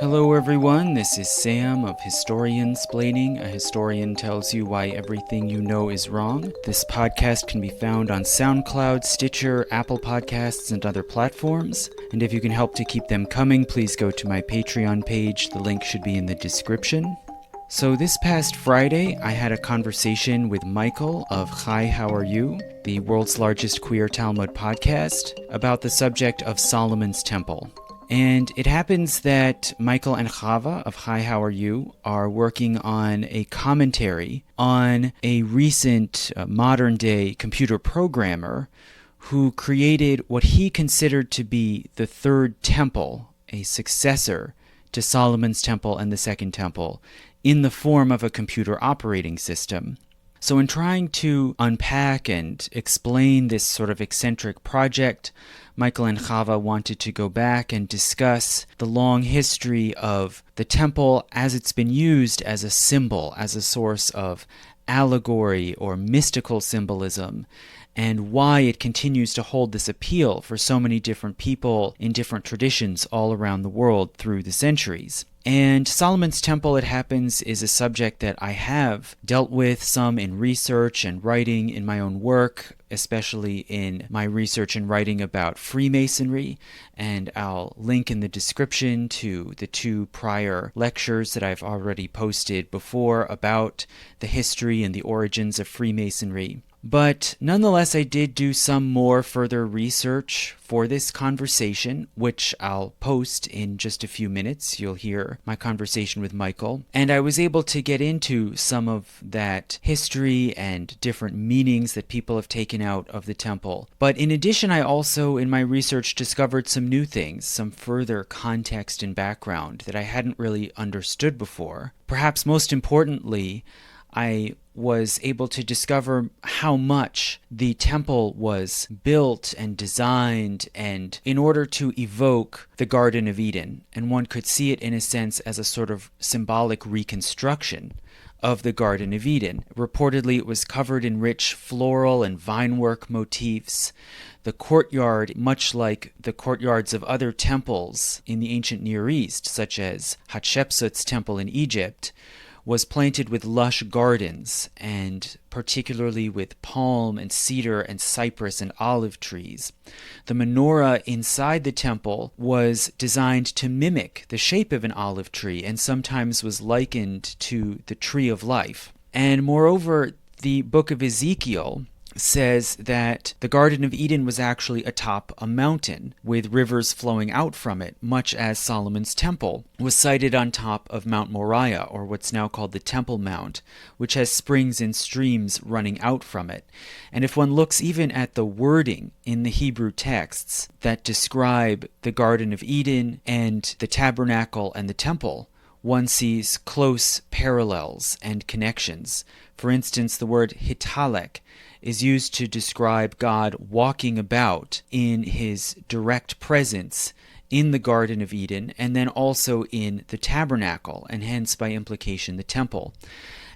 Hello everyone, this is Sam of Historiansplaining. A historian tells you why everything you know is wrong. This podcast can be found on SoundCloud, Stitcher, Apple Podcasts, and other platforms. And if you can help to keep them coming, please go to my Patreon page. The link should be in the description. So this past Friday, I had a conversation with Michael of Hi, How Are You, the world's largest queer Talmud podcast, about the subject of Solomon's Temple. And it happens that Michael and Chava of Hi, How Are You are working on a commentary on a recent modern-day computer programmer who created what he considered to be the Third Temple, a successor to Solomon's Temple and the Second Temple, in the form of a computer operating system. So in trying to unpack and explain this sort of eccentric project, Michael and Chava wanted to go back and discuss the long history of the temple as it's been used as a symbol, as a source of allegory or mystical symbolism, and why it continues to hold this appeal for so many different people in different traditions all around the world through the centuries. And Solomon's Temple, it happens, is a subject that I have dealt with some in research and writing in my own work, especially in my research and writing about Freemasonry, and I'll link in the description to the 2 prior lectures that I've already posted before about the history and the origins of Freemasonry. But nonetheless, I did do some more further research for this conversation, which I'll post in just a few minutes. You'll hear my conversation with Michael. And I was able to get into some of that history and different meanings that people have taken out of the temple. But in addition, I also, in my research, discovered some new things, some further context and background that I hadn't really understood before. Perhaps most importantly, I was able to discover how much the temple was built and designed and in order to evoke the Garden of Eden. And one could see it in a sense as a sort of symbolic reconstruction of the Garden of Eden. Reportedly, it was covered in rich floral and vinework motifs. The courtyard, much like the courtyards of other temples in the ancient Near East, such as Hatshepsut's temple in Egypt, was planted with lush gardens, and particularly with palm and cedar and cypress and olive trees. The menorah inside the temple was designed to mimic the shape of an olive tree and sometimes was likened to the tree of life. And moreover, the book of Ezekiel says that the Garden of Eden was actually atop a mountain with rivers flowing out from it, much as Solomon's Temple was sited on top of Mount Moriah, or what's now called the Temple Mount, which has springs and streams running out from it. And if one looks even at the wording in the Hebrew texts that describe the Garden of Eden and the tabernacle and the temple, one sees close parallels and connections. For instance, the word hitalek is used to describe God walking about in his direct presence in the Garden of Eden, and then also in the tabernacle, and hence by implication the temple.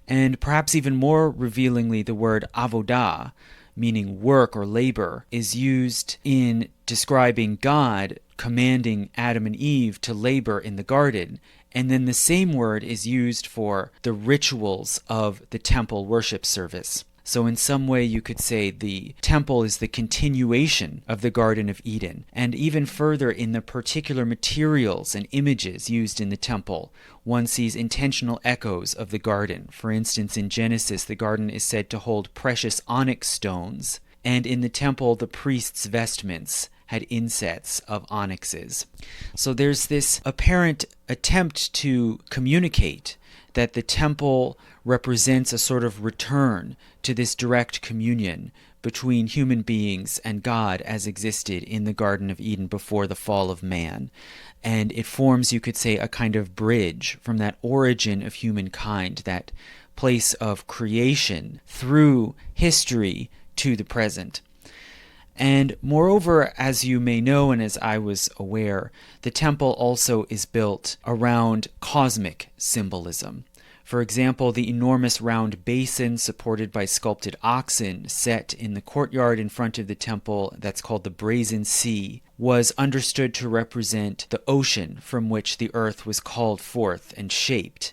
And perhaps even more revealingly, the word avodah, meaning work or labor, is used in describing God commanding Adam and Eve to labor in the garden. And then the same word is used for the rituals of the temple worship service. So in some way you could say the temple is the continuation of the Garden of Eden. And even further, in the particular materials and images used in the temple, one sees intentional echoes of the garden. For instance, in Genesis, the garden is said to hold precious onyx stones, and in the temple, the priest's vestments had insets of onyxes. So there's this apparent attempt to communicate that the temple represents a sort of return to this direct communion between human beings and God as existed in the Garden of Eden before the fall of man. And it forms, you could say, a kind of bridge from that origin of humankind, that place of creation through history to the present. And moreover, as you may know and as I was aware, the temple also is built around cosmic symbolism. For example, the enormous round basin supported by sculpted oxen set in the courtyard in front of the temple that's called the Brazen Sea was understood to represent the ocean from which the earth was called forth and shaped.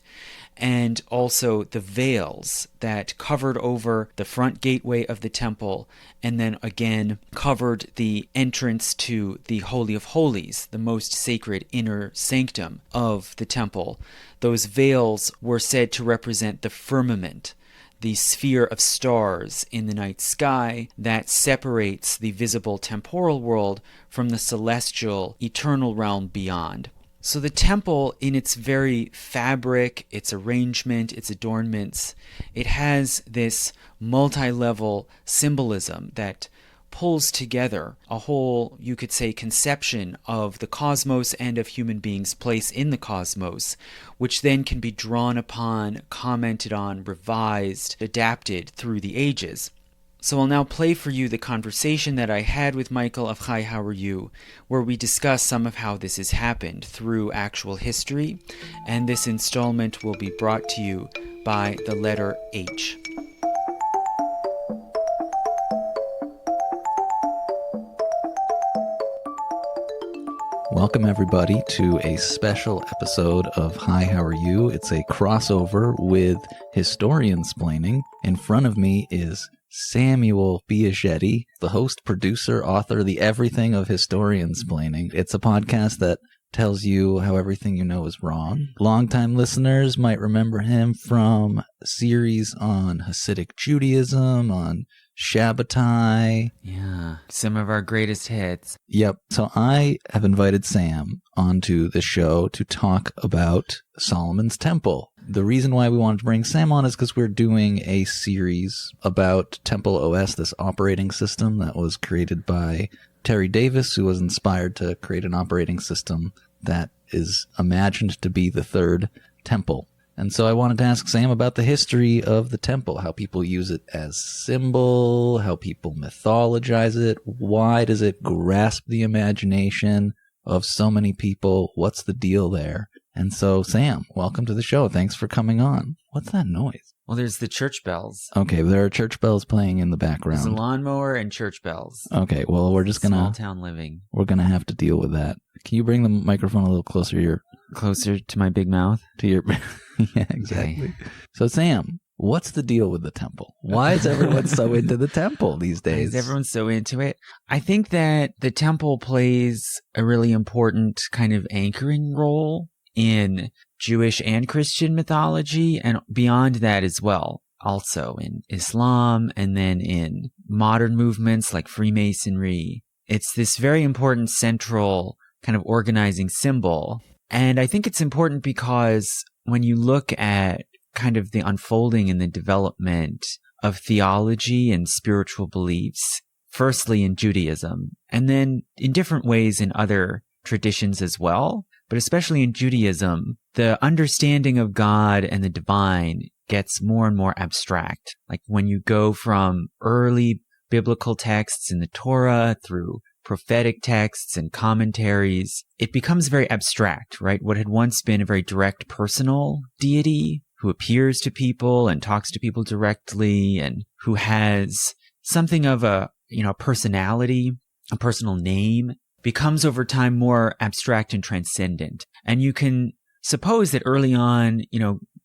And also the veils that covered over the front gateway of the temple and then again covered the entrance to the Holy of Holies, the most sacred inner sanctum of the temple. Those veils were said to represent the firmament, the sphere of stars in the night sky that separates the visible temporal world from the celestial eternal realm beyond. So the temple, in its very fabric, its arrangement, its adornments, it has this multi-level symbolism that pulls together a whole, you could say, conception of the cosmos and of human beings' place in the cosmos, which then can be drawn upon, commented on, revised, adapted through the ages. So I'll now play for you the conversation that I had with Michael of Hi, How Are You, where we discuss some of how this has happened through actual history, and this installment will be brought to you by the letter H. Welcome, everybody, to a special episode of Hi, How Are You? It's a crossover with Historiansplaining. In front of me is Samuel Biagetti, the host, producer, author, the everything of Historiansplaining. It's a podcast that tells you how everything you know is wrong. Longtime listeners might remember him from a series on Hasidic Judaism, on Shabbatai. Yeah, some of our greatest hits. Yep. So I have invited Sam onto the show to talk about Solomon's Temple. The reason why we wanted to bring Sam on is because we're doing a series about Temple OS, this operating system that was created by Terry Davis, who was inspired to create an operating system that is imagined to be the third temple. And so I wanted to ask Sam about the history of the temple, how people use it as symbol, how people mythologize it, why does it grasp the imagination of so many people, what's the deal there? And so, Sam, welcome to the show. Thanks for coming on. What's that noise? Well, there's the church bells. Okay, there are church bells playing in the background. There's a lawnmower and church bells. Okay, well, we're just Small town living. We're gonna have to deal with that. Can you bring the microphone a little closer Closer to my big mouth? To your... Yeah, exactly. Okay. So, Sam, what's the deal with the temple? Why is everyone so into the temple these days? Why is everyone so into it? I think that the temple plays a really important kind of anchoring role in Jewish and Christian mythology, and beyond that as well. Also in Islam, and then in modern movements like Freemasonry. It's this very important central kind of organizing symbol. And I think it's important because when you look at kind of the unfolding and the development of theology and spiritual beliefs, firstly in Judaism, and then in different ways in other traditions as well, but especially in Judaism, the understanding of God and the divine gets more and more abstract. Like when you go from early biblical texts in the Torah through prophetic texts and commentaries, it becomes very abstract, right? What had once been a very direct personal deity who appears to people and talks to people directly and who has something of a, personality, a personal name, becomes over time more abstract and transcendent. And you can suppose that early on,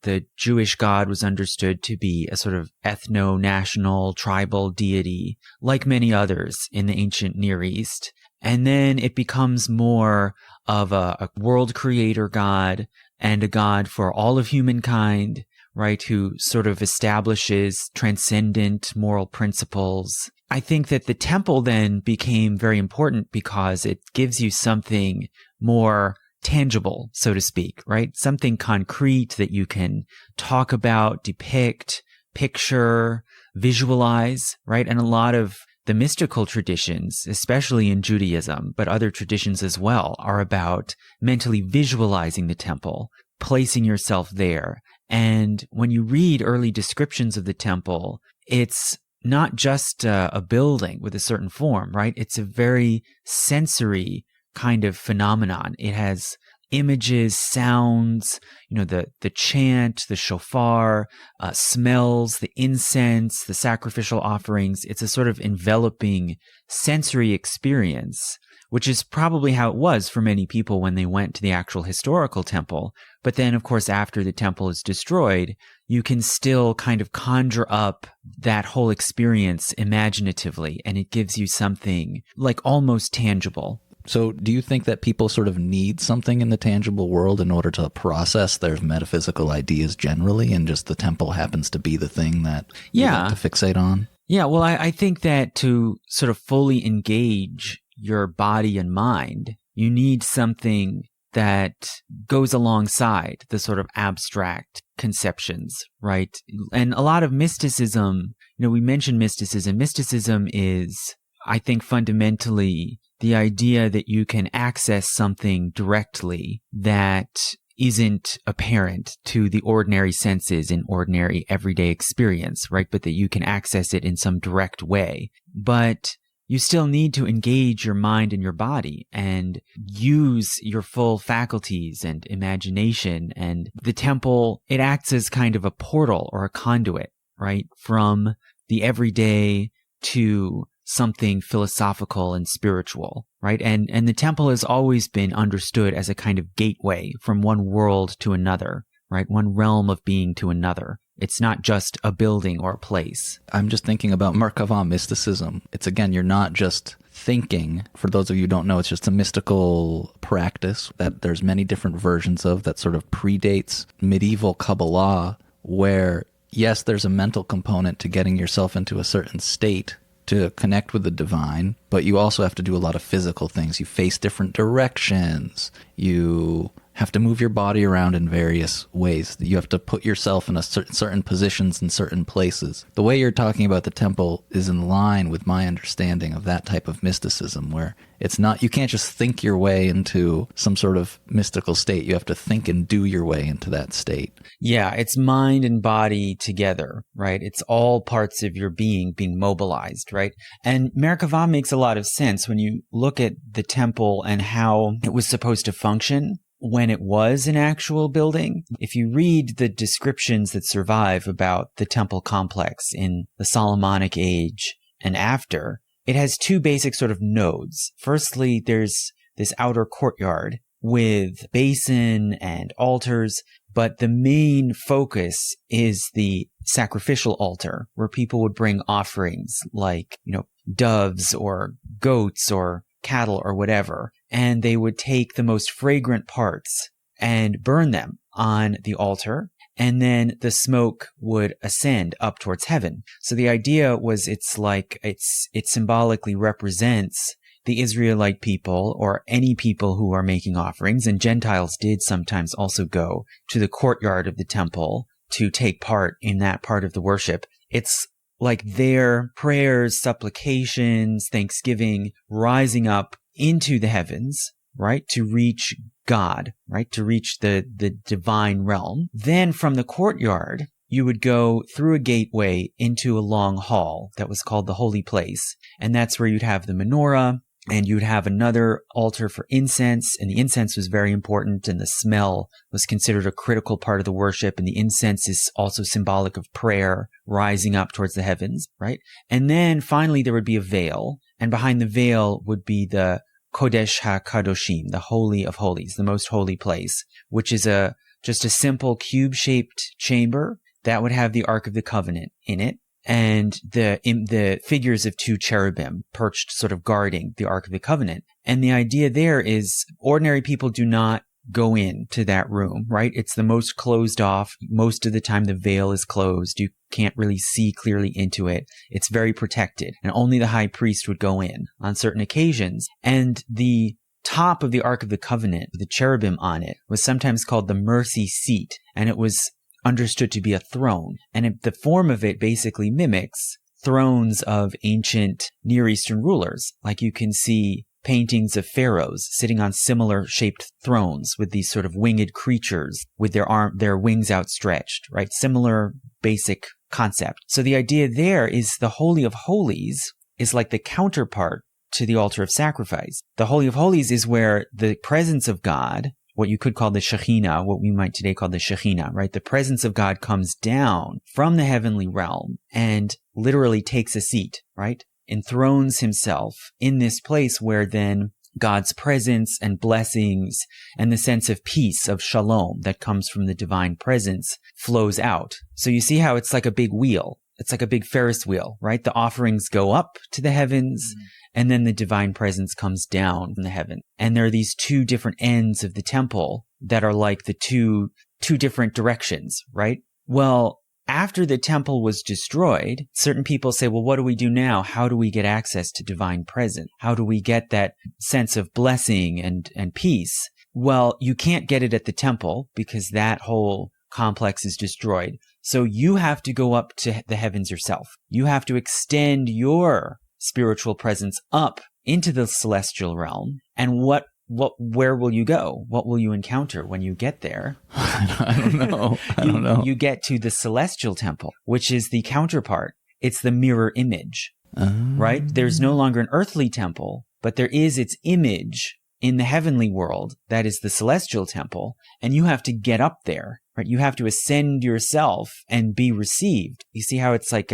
the Jewish God was understood to be a sort of ethno-national tribal deity, like many others in the ancient Near East. And then it becomes more of a world creator God and a God for all of humankind, right, who sort of establishes transcendent moral principles. I think that the temple then became very important because it gives you something more tangible, so to speak, right? Something concrete that you can talk about, depict, picture, visualize, right? And a lot of the mystical traditions, especially in Judaism, but other traditions as well, are about mentally visualizing the temple, placing yourself there. And when you read early descriptions of the temple, it's not just a building with a certain form, right? It's a very sensory kind of phenomenon. It has images, sounds, the chant, the shofar, smells, the incense, the sacrificial offerings. It's a sort of enveloping sensory experience, which is probably how it was for many people when they went to the actual historical temple. But then, of course, after the temple is destroyed, you can still kind of conjure up that whole experience imaginatively, and it gives you something like almost tangible. So do you think that people sort of need something in the tangible world in order to process their metaphysical ideas generally, and just the temple happens to be the thing that you like to fixate on? Yeah, well, I think that to sort of fully engage your body and mind, you need something that goes alongside the sort of abstract conceptions, right? And a lot of mysticism, we mentioned mysticism. Mysticism is, I think, fundamentally the idea that you can access something directly that isn't apparent to the ordinary senses in ordinary everyday experience, right? But that you can access it in some direct way. But you still need to engage your mind and your body and use your full faculties and imagination. And the temple, it acts as kind of a portal or a conduit, right? From the everyday to something philosophical and spiritual, right? And the temple has always been understood as a kind of gateway from one world to another, right? One realm of being to another. It's not just a building or a place. I'm just thinking about Merkava mysticism. It's, again, you're not just thinking. For those of you who don't know, it's just a mystical practice that there's many different versions of that sort of predates medieval Kabbalah, where, yes, there's a mental component to getting yourself into a certain state to connect with the divine, but you also have to do a lot of physical things. You face different directions. You have to move your body around in various ways. You have to put yourself in certain positions in certain places. The way you're talking about the temple is in line with my understanding of that type of mysticism, where it's not, you can't just think your way into some sort of mystical state. You have to think and do your way into that state. Yeah, it's mind and body together, right? It's all parts of your being mobilized, right? And Merkava makes a lot of sense when you look at the temple and how it was supposed to function when it was an actual building. If you read the descriptions that survive about the temple complex in the Solomonic age and after, it has two basic sort of nodes. Firstly, there's this outer courtyard with basin and altars, but the main focus is the sacrificial altar, where people would bring offerings like, doves or goats or cattle or whatever, and they would take the most fragrant parts and burn them on the altar, and then the smoke would ascend up towards heaven. So the idea was it symbolically represents the Israelite people or any people who are making offerings, and Gentiles did sometimes also go to the courtyard of the temple to take part in that part of the worship. It's like their prayers, supplications, thanksgiving, rising up into the heavens, right? To reach God, right? To reach the divine realm. Then from the courtyard, you would go through a gateway into a long hall that was called the Holy Place. And that's where you'd have the menorah, and you'd have another altar for incense, and the incense was very important, and the smell was considered a critical part of the worship, and the incense is also symbolic of prayer rising up towards the heavens, right? And then finally there would be a veil, and behind the veil would be the Kodesh HaKadoshim, the Holy of Holies, the most holy place, which is just a simple cube-shaped chamber that would have the Ark of the Covenant in it, and the figures of two cherubim perched sort of guarding the Ark of the Covenant. And the idea there is ordinary people do not go into that room, right? It's the most closed off. Most of the time the veil is closed. You can't really see clearly into it. It's very protected, and only the high priest would go in on certain occasions. And the top of the Ark of the Covenant, the cherubim on it, was sometimes called the mercy seat, and it was understood to be a throne. And the form of it basically mimics thrones of ancient Near Eastern rulers. Like you can see paintings of pharaohs sitting on similar shaped thrones with these sort of winged creatures with their wings outstretched, right? Similar basic concept. So the idea there is the Holy of Holies is like the counterpart to the altar of sacrifice. The Holy of Holies is where the presence of God what you could call the Shekhinah, what we might today call the Shekhinah, right? The presence of God comes down from the heavenly realm and literally takes a seat, right? Enthrones himself in this place where then God's presence and blessings and the sense of peace, of shalom that comes from the divine presence flows out. So you see how it's like a big wheel. It's like a big Ferris wheel, right? The offerings go up to the heavens, and then the divine presence comes down from the heaven. And there are these two different ends of the temple that are like the two different directions, right? Well, after the temple was destroyed, certain people say, well, what do we do now? How do we get access to divine presence? How do we get that sense of blessing and peace? Well, you can't get it at the temple because that whole complex is destroyed. So you have to go up to the heavens yourself. You have to extend your spiritual presence up into the celestial realm. And where will you go? What will you encounter when you get there? I don't know. You get to the celestial temple, which is the counterpart. It's the mirror image, right? There's no longer an earthly temple, but there is its image in the heavenly world. That is the celestial temple. And you have to get up there, right? You have to ascend yourself and be received. You see how it's like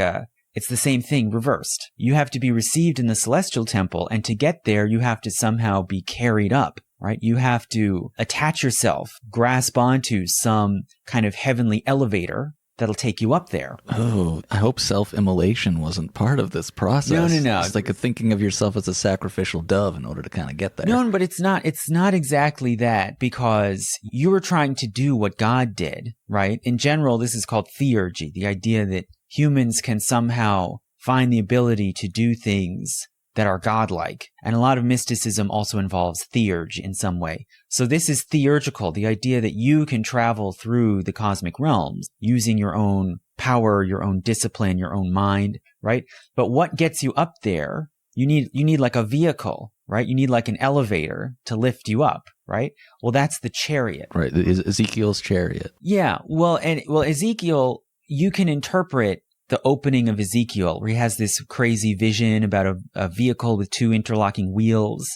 it's the same thing reversed. You have to be received in the celestial temple, and to get there, you have to somehow be carried up, right? You have to attach yourself, grasp onto some kind of heavenly elevator that'll take you up there. Oh, I hope self-immolation wasn't part of this process. No. It's like thinking of yourself as a sacrificial dove in order to kind of get there. No, but it's not exactly that, because you were trying to do what God did, right? In general, this is called theurgy, the idea that humans can somehow find the ability to do things that are godlike. And a lot of mysticism also involves theurgy in some way. So this is theurgical, the idea that you can travel through the cosmic realms using your own power, your own discipline, your own mind, right? But what gets you up there, you need like a vehicle, right? You need like an elevator to lift you up, right? Well, that's the chariot. Right, Ezekiel's chariot. Yeah, well, Ezekiel, you can interpret the opening of Ezekiel, where he has this crazy vision about a vehicle with two interlocking wheels.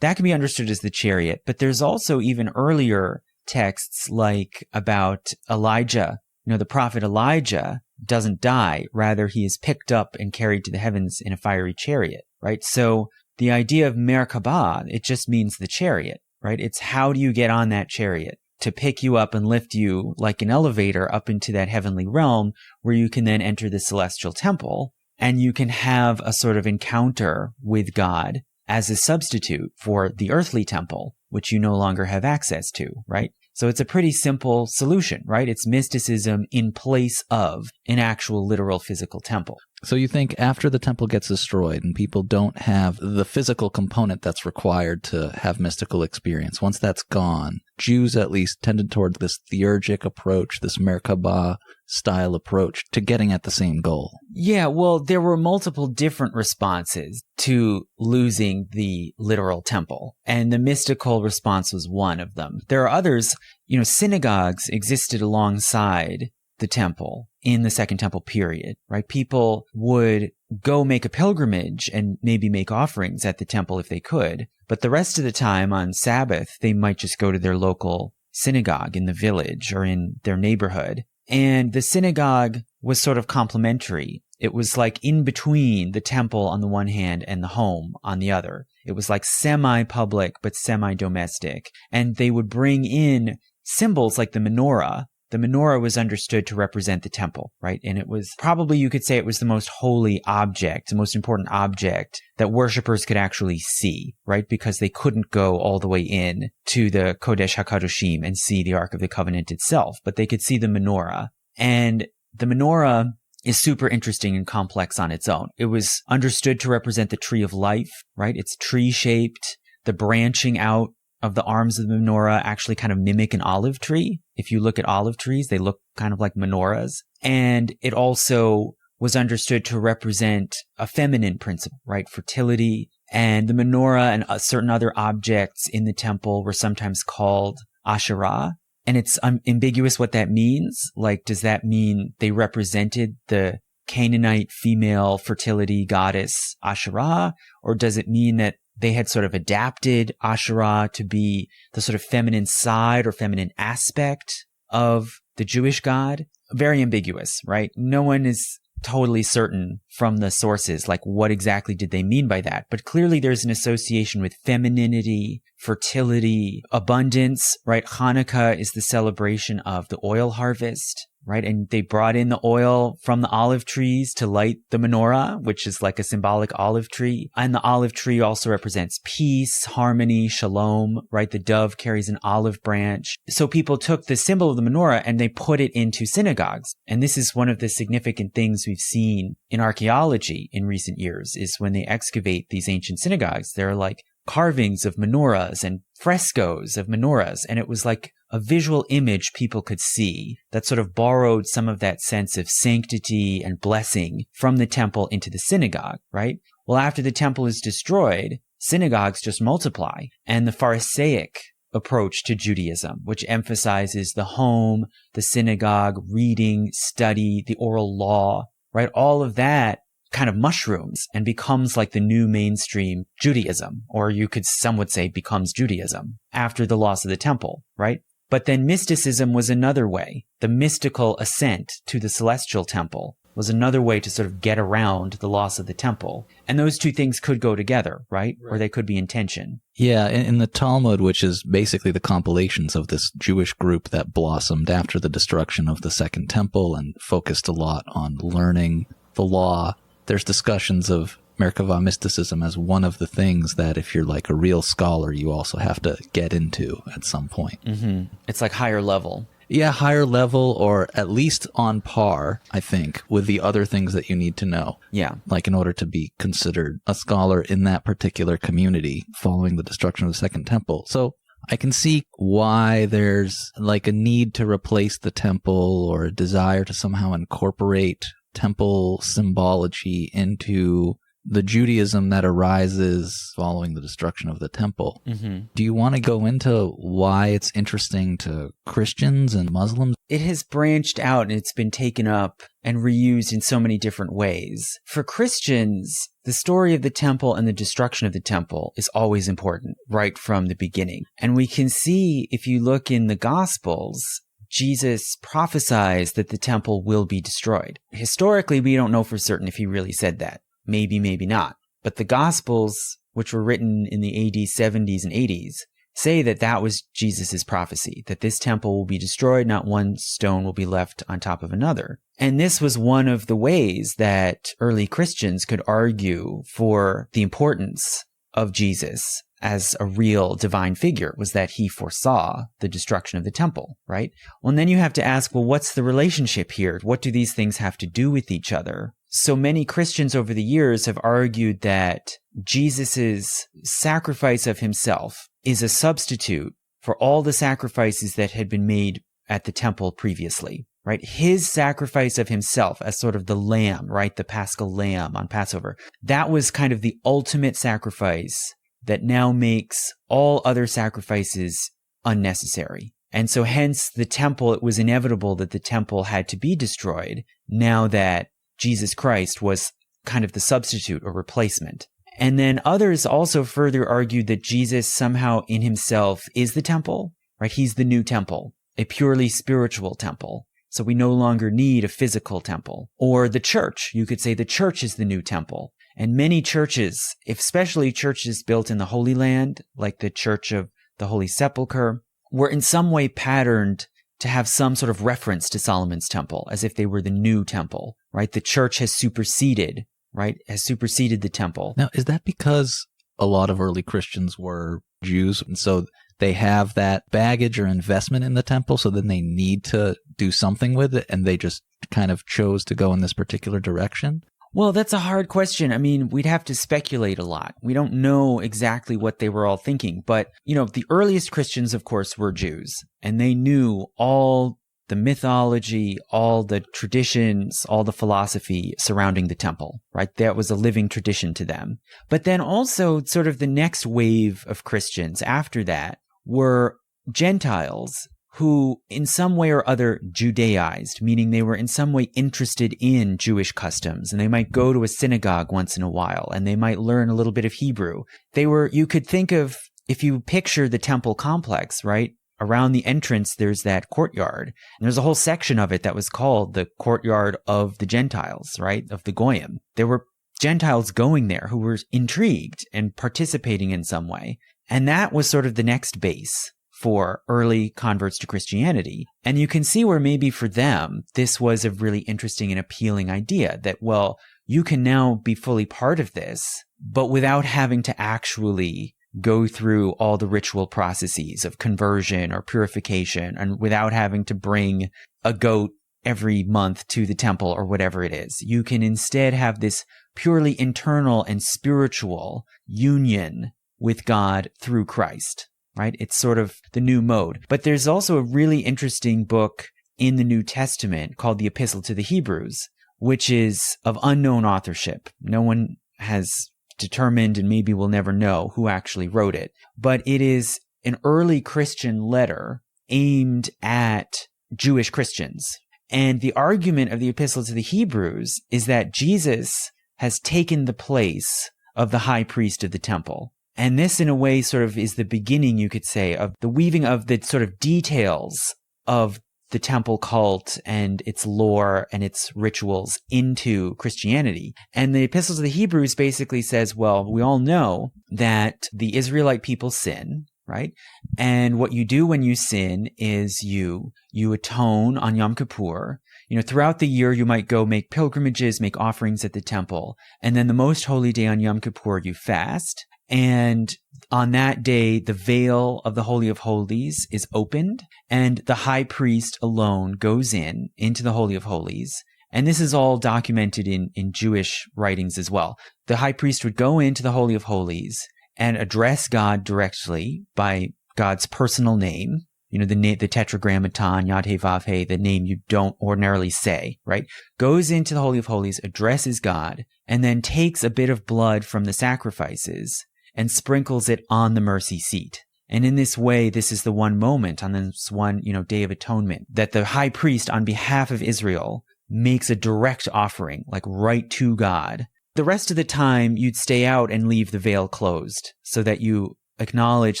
That can be understood as the chariot. But there's also even earlier texts like about Elijah. You know, the prophet Elijah doesn't die. Rather, he is picked up and carried to the heavens in a fiery chariot, right? So the idea of Merkabah, it just means the chariot, right? It's how do you get on that chariot to pick you up and lift you like an elevator up into that heavenly realm where you can then enter the celestial temple and you can have a sort of encounter with God as a substitute for the earthly temple, which you no longer have access to, right? So it's a pretty simple solution, right? It's mysticism in place of an actual literal physical temple. So you think after the temple gets destroyed and people don't have the physical component that's required to have mystical experience, once that's gone, Jews at least tended toward this theurgic approach, this Merkabah style approach to getting at the same goal. Yeah, well, there were multiple different responses to losing the literal temple, and the mystical response was one of them. There are others, synagogues existed alongside the temple in the Second Temple period, right? People would go make a pilgrimage and maybe make offerings at the temple if they could, but the rest of the time on Sabbath, they might just go to their local synagogue in the village or in their neighborhood. And the synagogue was sort of complementary. It was like in between the temple on the one hand and the home on the other. It was like semi-public but semi-domestic. And they would bring in symbols like the menorah. The menorah was understood to represent the temple, right? And it was probably, you could say it was the most holy object, the most important object that worshipers could actually see, right? Because they couldn't go all the way in to the Kodesh HaKadoshim and see the Ark of the Covenant itself, but they could see the menorah. And the menorah is super interesting and complex on its own. It was understood to represent the tree of life, right? It's tree-shaped. The branching out of the arms of the menorah actually kind of mimic an olive tree. If you look at olive trees, they look kind of like menorahs. And it also was understood to represent a feminine principle, right? Fertility. And the menorah and certain other objects in the temple were sometimes called Asherah. And it's ambiguous what that means. Like, does that mean they represented the Canaanite female fertility goddess Asherah? Or does it mean that They had sort of adapted Asherah to be the sort of feminine side or feminine aspect of the Jewish God. Very ambiguous, right? No one is totally certain from the sources, like what exactly did they mean by that? But clearly there's an association with femininity, fertility, abundance, right? Hanukkah is the celebration of the oil harvest, right? And they brought in the oil from the olive trees to light the menorah, which is like a symbolic olive tree. And the olive tree also represents peace, harmony, shalom, right? The dove carries an olive branch. So people took the symbol of the menorah and they put it into synagogues. And this is one of the significant things we've seen in archaeology in recent years, is when they excavate these ancient synagogues, there are like carvings of menorahs and frescoes of menorahs. And it was like a visual image people could see that sort of borrowed some of that sense of sanctity and blessing from the temple into the synagogue, right? Well, after the temple is destroyed, synagogues just multiply. And the Pharisaic approach to Judaism, which emphasizes the home, the synagogue, reading, study, the oral law, right? All of that kind of mushrooms and becomes like the new mainstream Judaism, or some would say becomes Judaism after the loss of the temple, right? But then mysticism was another way. The mystical ascent to the celestial temple was another way to sort of get around the loss of the temple. And those two things could go together, right? Or they could be in tension. Yeah, in the Talmud, which is basically the compilations of this Jewish group that blossomed after the destruction of the Second Temple and focused a lot on learning the law, there's discussions of Merkavah mysticism as one of the things that if you're like a real scholar, you also have to get into at some point. Mm-hmm. It's like higher level. Yeah, higher level, or at least on par, I think, with the other things that you need to know. Yeah. Like in order to be considered a scholar in that particular community following the destruction of the Second Temple. So I can see why there's like a need to replace the temple or a desire to somehow incorporate temple symbology into the Judaism that arises following the destruction of the temple. Mm-hmm. Do you want to go into why it's interesting to Christians and Muslims? It has branched out and it's been taken up and reused in so many different ways. For Christians, the story of the temple and the destruction of the temple is always important right from the beginning. And we can see, if you look in the Gospels, Jesus prophesies that the temple will be destroyed. Historically, we don't know for certain if he really said that. Maybe, maybe not. But the Gospels, which were written in the AD 70s and 80s, say that that was Jesus' prophecy, that this temple will be destroyed, not one stone will be left on top of another. And this was one of the ways that early Christians could argue for the importance of Jesus as a real divine figure, was that he foresaw the destruction of the temple, right? Well, and then you have to ask, well, what's the relationship here? What do these things have to do with each other? So many Christians over the years have argued that Jesus's sacrifice of himself is a substitute for all the sacrifices that had been made at the temple previously, right? His sacrifice of himself as sort of the lamb, right? The Paschal lamb on Passover. That was kind of the ultimate sacrifice that now makes all other sacrifices unnecessary. And so hence the temple, it was inevitable that the temple had to be destroyed now that Jesus Christ was kind of the substitute or replacement. And then others also further argued that Jesus somehow in himself is the temple, right? He's the new temple, a purely spiritual temple. So we no longer need a physical temple. Or the church. You could say the church is the new temple. And many churches, especially churches built in the Holy Land, like the Church of the Holy Sepulchre, were in some way patterned to have some sort of reference to Solomon's temple, as if they were the new temple, right? The church has superseded, right? Has superseded the temple. Now, is that because a lot of early Christians were Jews, and so they have that baggage or investment in the temple, so then they need to do something with it, and they just kind of chose to go in this particular direction? Well, that's a hard question. I mean, we'd have to speculate a lot. We don't know exactly what they were all thinking. But, the earliest Christians, of course, were Jews. And they knew all the mythology, all the traditions, all the philosophy surrounding the temple, right? That was a living tradition to them. But then also sort of the next wave of Christians after that were Gentiles who in some way or other Judaized, meaning they were in some way interested in Jewish customs, and they might go to a synagogue once in a while, and they might learn a little bit of Hebrew. You could think of, if you picture the temple complex, right? Around the entrance, there's that courtyard, and there's a whole section of it that was called the courtyard of the Gentiles, right? Of the Goyim. There were Gentiles going there who were intrigued and participating in some way. And that was sort of the next base for early converts to Christianity. And you can see where maybe for them, this was a really interesting and appealing idea that, well, you can now be fully part of this, but without having to actually go through all the ritual processes of conversion or purification, and without having to bring a goat every month to the temple or whatever it is. You can instead have this purely internal and spiritual union with God through Christ, right? It's sort of the new mode. But there's also a really interesting book in the New Testament called the Epistle to the Hebrews, which is of unknown authorship. No one has determined, and maybe we'll never know who actually wrote it. But it is an early Christian letter aimed at Jewish Christians. And the argument of the Epistle to the Hebrews is that Jesus has taken the place of the high priest of the temple. And this, in a way, sort of is the beginning, you could say, of the weaving of the sort of details of the temple cult and its lore and its rituals into Christianity. And the Epistle to the Hebrews basically says, well, we all know that the Israelite people sin, right? And what you do when you sin is you atone on Yom Kippur. Throughout the year, you might go make pilgrimages, make offerings at the temple. And then the most holy day on Yom Kippur, you fast. And on that day, the veil of the Holy of Holies is opened, and the high priest alone goes into the Holy of Holies. And this is all documented in Jewish writings as well. The high priest would go into the Holy of Holies and address God directly by God's personal name, the tetragrammaton, Yod He Vav He, the name you don't ordinarily say, right? Goes into the Holy of Holies, addresses God, and then takes a bit of blood from the sacrifices and sprinkles it on the mercy seat. And in this way, this is the one moment on this one, Day of Atonement, that the high priest on behalf of Israel makes a direct offering, like right to God. The rest of the time, you'd stay out and leave the veil closed so that you acknowledge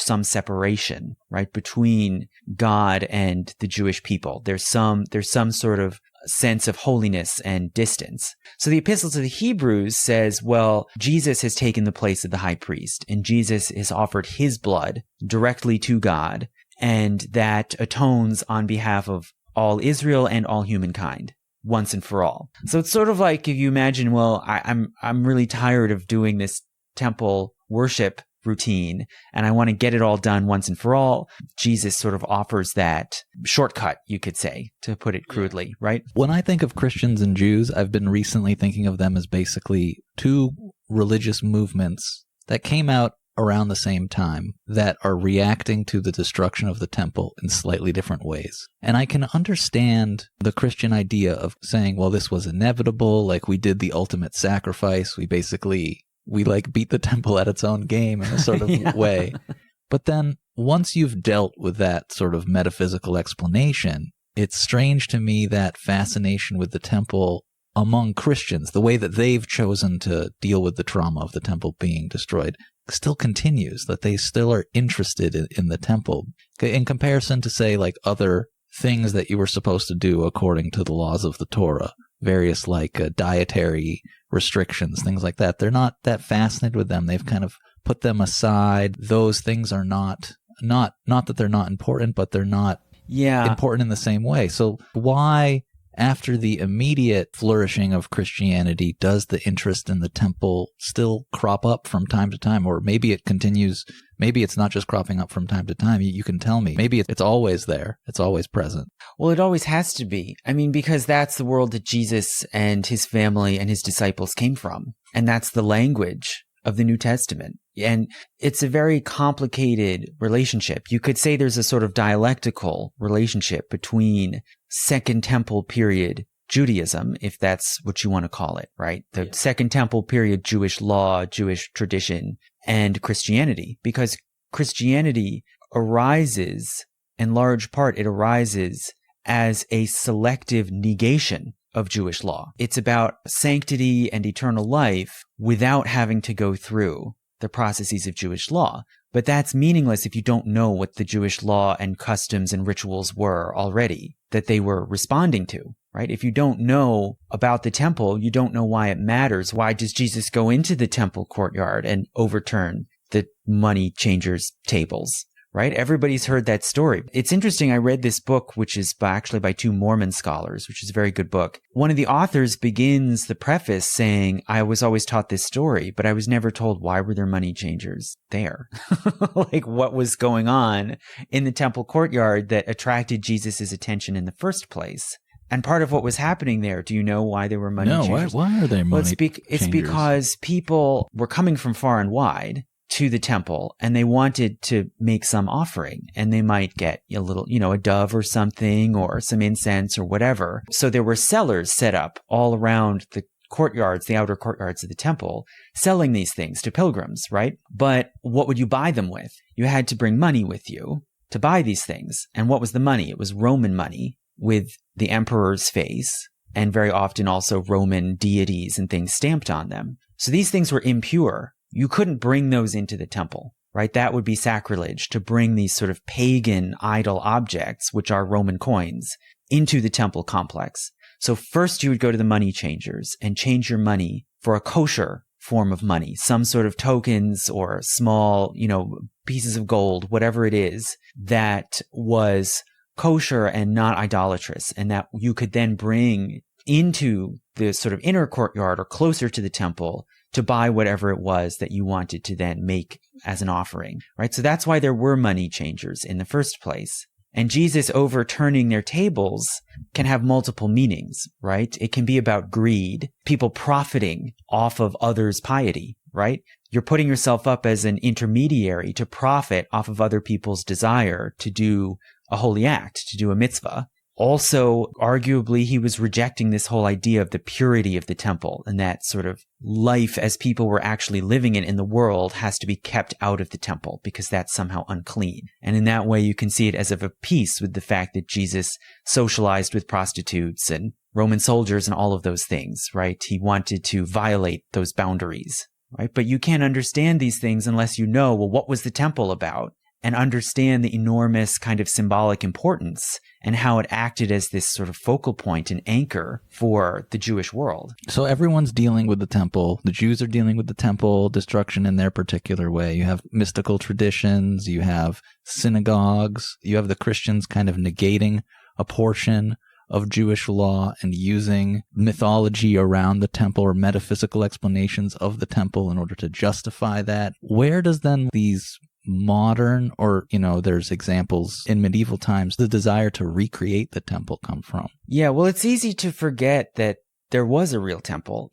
some separation, right, between God and the Jewish people. There's some sort of sense of holiness and distance. So the Epistle to the Hebrews says, well, Jesus has taken the place of the high priest, and Jesus has offered his blood directly to God, and that atones on behalf of all Israel and all humankind once and for all. So it's sort of like if you imagine, well, I'm really tired of doing this temple worship routine, and I want to get it all done once and for all. Jesus sort of offers that shortcut, you could say, to put it crudely, right? When I think of Christians and Jews, I've been recently thinking of them as basically two religious movements that came out around the same time that are reacting to the destruction of the temple in slightly different ways. And I can understand the Christian idea of saying, well, this was inevitable, like we did the ultimate sacrifice. We beat the temple at its own game in a sort of way. But then once you've dealt with that sort of metaphysical explanation, it's strange to me that fascination with the temple among Christians, the way that they've chosen to deal with the trauma of the temple being destroyed, still continues, that they still are interested in the temple in comparison to, say, like other things that you were supposed to do according to the laws of the Torah, various like dietary restrictions, things like that. They're not that fascinated with them. They've kind of put them aside. Those things are not that they're not important, but they're not important in the same way. So why, after the immediate flourishing of Christianity, does the interest in the temple still crop up from time to time? Or maybe it continues, maybe it's not just cropping up from time to time. You can tell me. Maybe it's always there. It's always present. Well, it always has to be. I mean, because that's the world that Jesus and his family and his disciples came from. And that's the language of the New Testament. And it's a very complicated relationship. You could say there's a sort of dialectical relationship between Second Temple period Judaism, if that's what you want to call it, right? The Second Temple period Jewish law, Jewish tradition, and Christianity, because Christianity arises in large part, it arises as a selective negation of Jewish law. It's about sanctity and eternal life without having to go through the processes of Jewish law. But that's meaningless if you don't know what the Jewish law and customs and rituals were already that they were responding to, right? If you don't know about the temple, you don't know why it matters. Why does Jesus go into the temple courtyard and overturn the money changers' tables? Right? Everybody's heard that story. It's interesting. I read this book, which is actually by two Mormon scholars, which is a very good book. One of the authors begins the preface saying, I was always taught this story, but I was never told why were there money changers there? Like what was going on in the temple courtyard that attracted Jesus' attention in the first place? And part of what was happening there, do you know why there were money changers? Why are there money changers? It's because people were coming from far and wide to the temple and they wanted to make some offering, and they might get a little, a dove or something or some incense or whatever. So there were sellers set up all around the courtyards, the outer courtyards of the temple, selling these things to pilgrims, right? But what would you buy them with? You had to bring money with you to buy these things. And what was the money? It was Roman money with the emperor's face, and very often also Roman deities and things stamped on them. So these things were impure. You couldn't bring those into the temple, right? That would be sacrilege to bring these sort of pagan idol objects, which are Roman coins, into the temple complex. So first you would go to the money changers and change your money for a kosher form of money, some sort of tokens or small, pieces of gold, whatever it is that was kosher and not idolatrous, and that you could then bring into the sort of inner courtyard or closer to the temple to buy whatever it was that you wanted to then make as an offering, right? So that's why there were money changers in the first place. And Jesus overturning their tables can have multiple meanings, right? It can be about greed, people profiting off of others' piety, right? You're putting yourself up as an intermediary to profit off of other people's desire to do a holy act, to do a mitzvah. Also, arguably, he was rejecting this whole idea of the purity of the temple, and that sort of life as people were actually living it in the world has to be kept out of the temple because that's somehow unclean. And in that way, you can see it as of a piece with the fact that Jesus socialized with prostitutes and Roman soldiers and all of those things, right? He wanted to violate those boundaries, right? But you can't understand these things unless you know, well, what was the temple about? And understand the enormous kind of symbolic importance and how it acted as this sort of focal point and anchor for the Jewish world. So everyone's dealing with the temple. The Jews are dealing with the temple destruction in their particular way. You have mystical traditions, you have synagogues, you have the Christians kind of negating a portion of Jewish law and using mythology around the temple or metaphysical explanations of the temple in order to justify that. Where does then these modern, or, there's examples in medieval times, the desire to recreate the temple come from? Yeah, well, it's easy to forget that there was a real temple,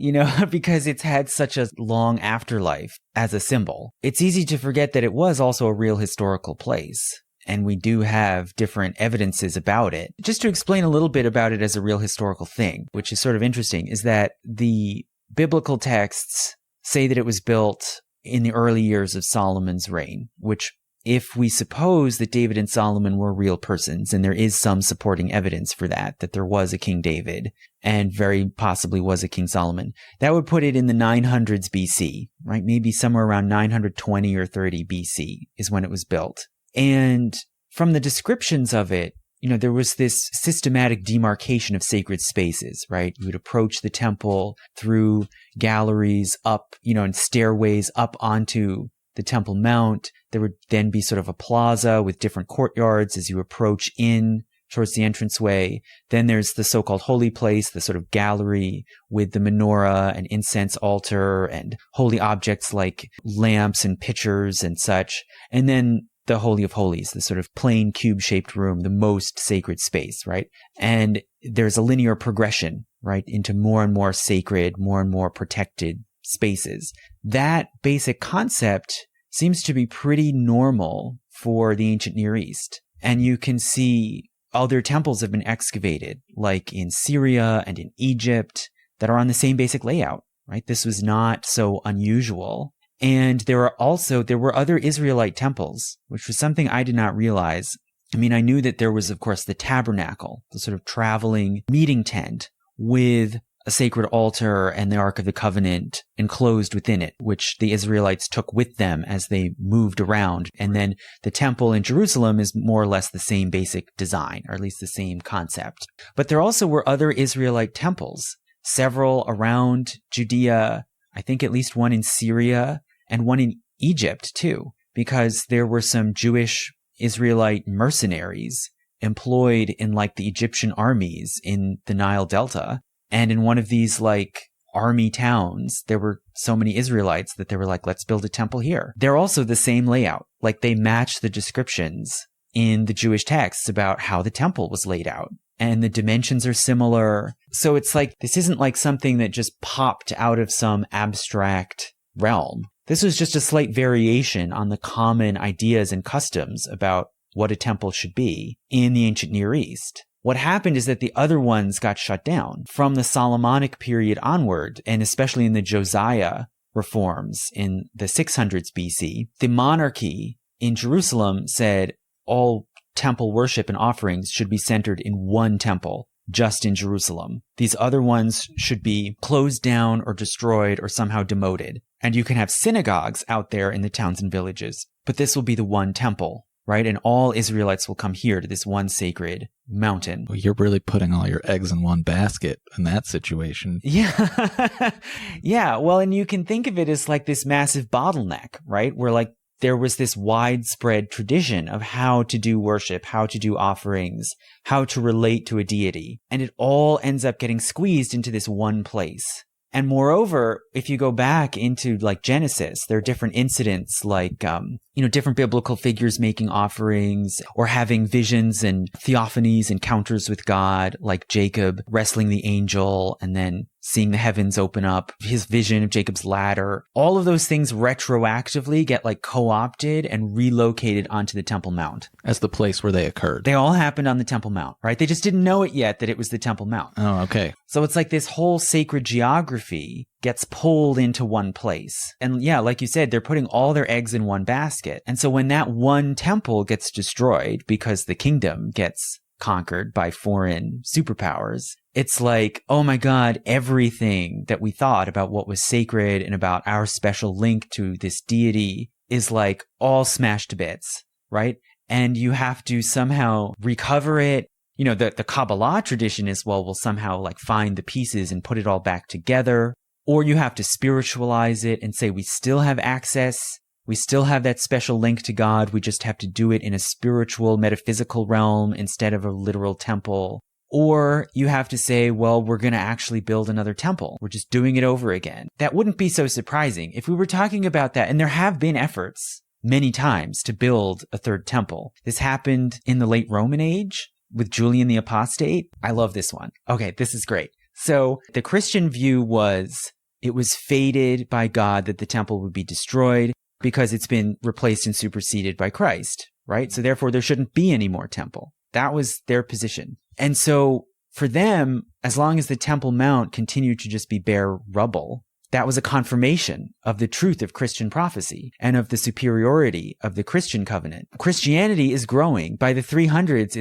because it's had such a long afterlife as a symbol. It's easy to forget that it was also a real historical place. And we do have different evidences about it. Just to explain a little bit about it as a real historical thing, which is sort of interesting, is that the biblical texts say that it was built in the early years of Solomon's reign, which, if we suppose that David and Solomon were real persons, and there is some supporting evidence for that there was a King David and very possibly was a King Solomon, that would put it in the 900s BC, right? Maybe somewhere around 920 or 30 BC is when it was built. And from the descriptions of it, there was this systematic demarcation of sacred spaces, right? You would approach the temple through galleries up, and stairways up onto the Temple Mount. There would then be sort of a plaza with different courtyards as you approach in towards the entranceway. Then there's the so-called holy place, the sort of gallery with the menorah and incense altar and holy objects like lamps and pitchers and such. And then the Holy of Holies, the sort of plain cube-shaped room, the most sacred space, right? And there's a linear progression, right, into more and more sacred, more and more protected spaces. That basic concept seems to be pretty normal for the ancient Near East. And you can see other temples have been excavated, like in Syria and in Egypt, that are on the same basic layout, right? This was not so unusual. And there were other Israelite temples, which was something I did not realize I mean, I knew that there was, of course, the tabernacle, the sort of traveling meeting tent with a sacred altar and the Ark of the Covenant enclosed within it, which the Israelites took with them as they moved around. And then the temple in Jerusalem is more or less the same basic design, or at least the same concept. But there also were other Israelite temples, several around Judea, I think at least one in Syria and one in Egypt too, because there were some Jewish Israelite mercenaries employed in like the Egyptian armies in the Nile Delta. And in one of these like army towns, there were so many Israelites that they were like, let's build a temple here. They're also the same layout. Like they match the descriptions in the Jewish texts about how the temple was laid out. And the dimensions are similar. So it's like, this isn't like something that just popped out of some abstract realm. This was just a slight variation on the common ideas and customs about what a temple should be in the ancient Near East. What happened is that the other ones got shut down from the Solomonic period onward, and especially in the Josiah reforms in the 600s BC. The monarchy in Jerusalem said all temple worship and offerings should be centered in one temple, just in Jerusalem. These other ones should be closed down or destroyed or somehow demoted. And you can have synagogues out there in the towns and villages, but this will be the one temple, right? And all Israelites will come here to this one sacred mountain. Well, you're really putting all your eggs in one basket in that situation. Yeah. Yeah. Well, and you can think of it as like this massive bottleneck, right? Where like there was this widespread tradition of how to do worship, how to do offerings, how to relate to a deity. And it all ends up getting squeezed into this one place. And moreover, if you go back into like Genesis, there are different incidents like, different biblical figures making offerings or having visions and theophanies, encounters with God, like Jacob wrestling the angel and then seeing the heavens open up, his vision of Jacob's ladder. All of those things retroactively get like co-opted and relocated onto the Temple Mount. As the place where they occurred. They all happened on the Temple Mount, right? They just didn't know it yet that it was the Temple Mount. Oh, okay. So it's like this whole sacred geography gets pulled into one place. And yeah, like you said, they're putting all their eggs in one basket. And so when that one temple gets destroyed because the kingdom gets conquered by foreign superpowers, it's like, oh my God, everything that we thought about what was sacred and about our special link to this deity is like all smashed to bits, right? And you have to somehow recover it. You know, the Kabbalah tradition is, well, we'll somehow like find the pieces and put it all back together. Or you have to spiritualize it and say we still have access. We still have that special link to God. We just have to do it in a spiritual, metaphysical realm instead of a literal temple. Or you have to say, well, we're going to actually build another temple. We're just doing it over again. That wouldn't be so surprising if we were talking about that. And there have been efforts many times to build a third temple. This happened in the late Roman age with Julian the Apostate. I love this one. Okay, this is great. So the Christian view was it was fated by God that the temple would be destroyed because it's been replaced and superseded by Christ, right? So therefore there shouldn't be any more temple. That was their position. And so for them, as long as the Temple Mount continued to just be bare rubble, that was a confirmation of the truth of Christian prophecy and of the superiority of the Christian covenant. Christianity is growing. By the 300s,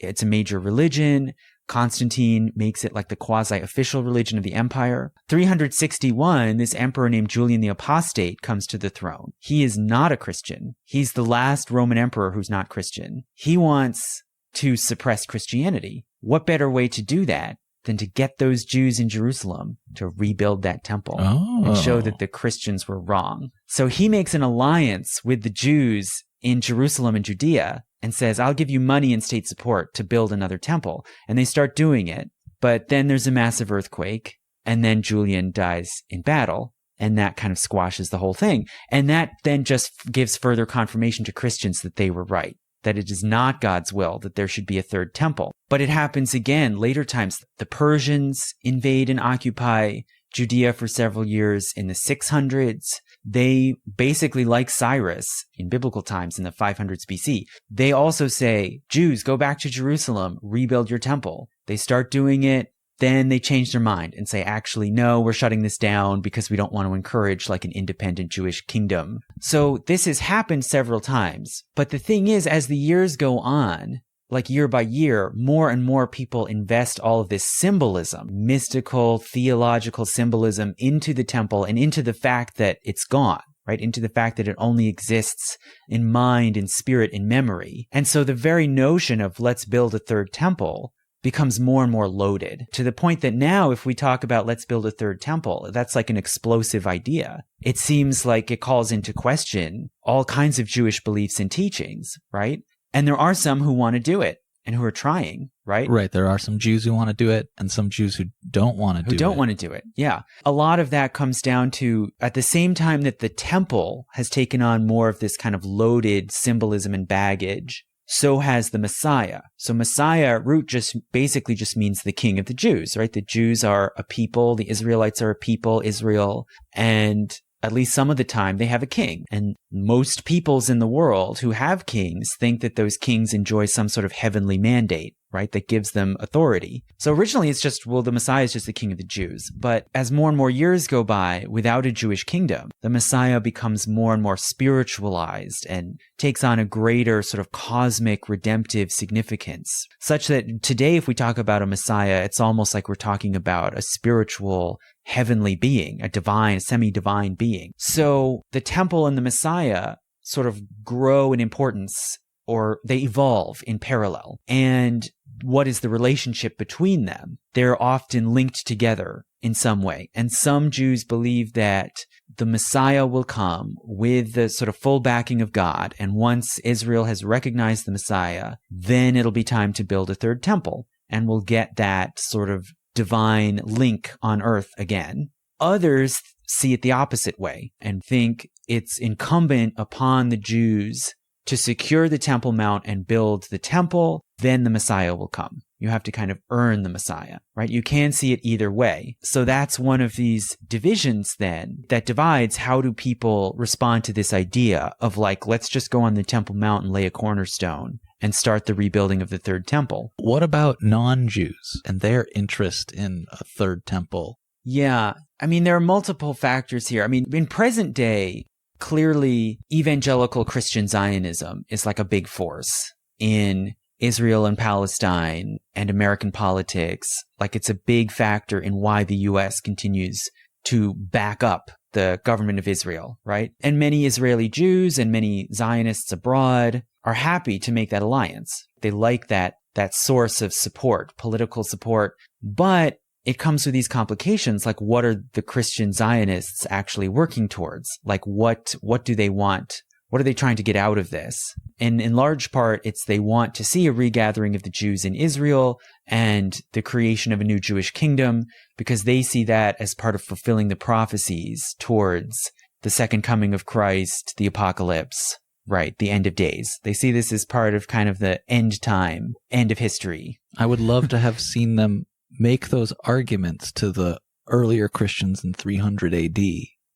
it's a major religion. Constantine makes it like the quasi-official religion of the empire. 361, this emperor named Julian the Apostate comes to the throne. He is not a Christian. He's the last Roman emperor who's not Christian. He wants to suppress Christianity. What better way to do that than to get those Jews in Jerusalem to rebuild that temple and show that the Christians were wrong? So he makes an alliance with the Jews in Jerusalem and Judea and says, I'll give you money and state support to build another temple. And they start doing it. But then there's a massive earthquake. And then Julian dies in battle. And that kind of squashes the whole thing. And that then just gives further confirmation to Christians that they were right, that it is not God's will that there should be a third temple. But it happens again later times. The Persians invade and occupy Judea for several years in the 600s. They basically, like Cyrus in biblical times in the 500s BC, they also say, Jews, go back to Jerusalem, rebuild your temple. They start doing it. Then they change their mind and say, actually, no, we're shutting this down because we don't want to encourage like an independent Jewish kingdom. So this has happened several times. But the thing is, as the years go on, like year by year, more and more people invest all of this symbolism, mystical, theological symbolism into the temple and into the fact that it's gone, right? Into the fact that it only exists in mind and spirit and memory. And so the very notion of let's build a third temple becomes more and more loaded to the point that now if we talk about let's build a third temple, that's like an explosive idea. It seems like it calls into question all kinds of Jewish beliefs and teachings, right? And there are some who want to do it and who are trying, right? Right. There are some Jews who want to do it and some Jews who don't want to do it. Who don't want to do it. Yeah. A lot of that comes down to at the same time that the temple has taken on more of this kind of loaded symbolism and baggage, so has the Messiah. So Messiah root basically means the king of the Jews, right? The Jews are a people, the Israelites are a people, Israel, and at least some of the time they have a king. And most peoples in the world who have kings think that those kings enjoy some sort of heavenly mandate, right? That gives them authority. So originally it's just, well, the Messiah is just the king of the Jews. But as more and more years go by without a Jewish kingdom, the Messiah becomes more and more spiritualized and takes on a greater sort of cosmic redemptive significance, such that today, if we talk about a Messiah, it's almost like we're talking about a spiritual heavenly being, a divine, semi-divine being. So the temple and the Messiah sort of grow in importance, or they evolve in parallel. And what is the relationship between them? They're often linked together in some way. And some Jews believe that the Messiah will come with the sort of full backing of God. And once Israel has recognized the Messiah, then it'll be time to build a third temple. And we'll get that sort of divine link on earth again. Others see it the opposite way and think it's incumbent upon the Jews to secure the Temple Mount and build the temple, then the Messiah will come. You have to kind of earn the Messiah, right? You can see it either way. So that's one of these divisions then that divides how do people respond to this idea of like, let's just go on the Temple Mount and lay a cornerstone and start the rebuilding of the third temple. What about non-Jews and their interest in a third temple? Yeah. I mean, there are multiple factors here. I mean, in present day, clearly evangelical Christian Zionism is like a big force in Israel and Palestine and American politics. Like it's a big factor in why the US continues to back up the government of Israel, right? And many Israeli Jews and many Zionists abroad are happy to make that alliance. They like that source of support, political support, but it comes with these complications. Like, what are the Christian Zionists actually working towards? Like, what do they want? What are they trying to get out of this? And in large part, it's they want to see a regathering of the Jews in Israel and the creation of a new Jewish kingdom, because they see that as part of fulfilling the prophecies towards the second coming of Christ, the apocalypse, right? The end of days. They see this as part of kind of the end time, end of history. I would love to have seen them make those arguments to the earlier Christians in 300 AD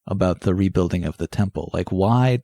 about the rebuilding of the temple. Like, why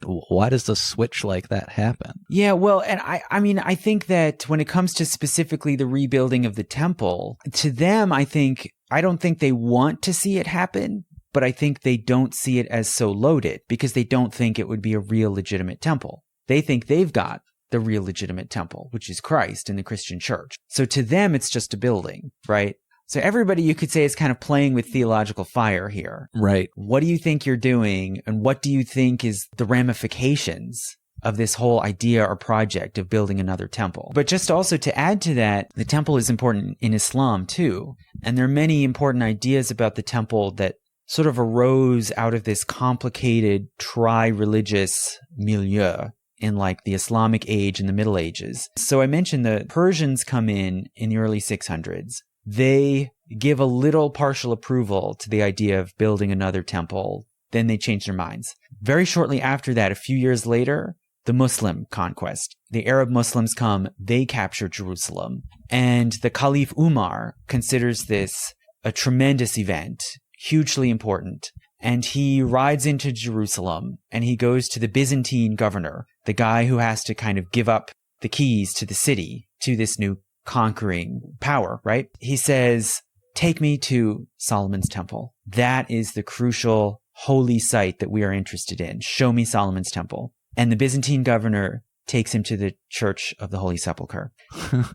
does a switch like that happen? Yeah, well, and I mean, I think that when it comes to specifically the rebuilding of the temple, to them, I don't think they want to see it happen, but I think they don't see it as so loaded because they don't think it would be a real legitimate temple. They think they've got the real legitimate temple, which is Christ in the Christian church. So to them, it's just a building, right? So everybody, you could say, is kind of playing with theological fire here. Right. What do you think you're doing? And what do you think is the ramifications of this whole idea or project of building another temple? But just also to add to that, the temple is important in Islam too. And there are many important ideas about the temple that sort of arose out of this complicated tri-religious milieu in like the Islamic age and the Middle Ages. So I mentioned the Persians come in the early 600s. They give a little partial approval to the idea of building another temple. Then they change their minds. Very shortly after that, a few years later, the Muslim conquest. The Arab Muslims come, they capture Jerusalem. And the Caliph Umar considers this a tremendous event, hugely important. And he rides into Jerusalem and he goes to the Byzantine governor, the guy who has to kind of give up the keys to the city to this new conquering power, right? He says, take me to Solomon's temple. That is the crucial holy site that we are interested in. Show me Solomon's temple. And the Byzantine governor takes him to the Church of the Holy Sepulchre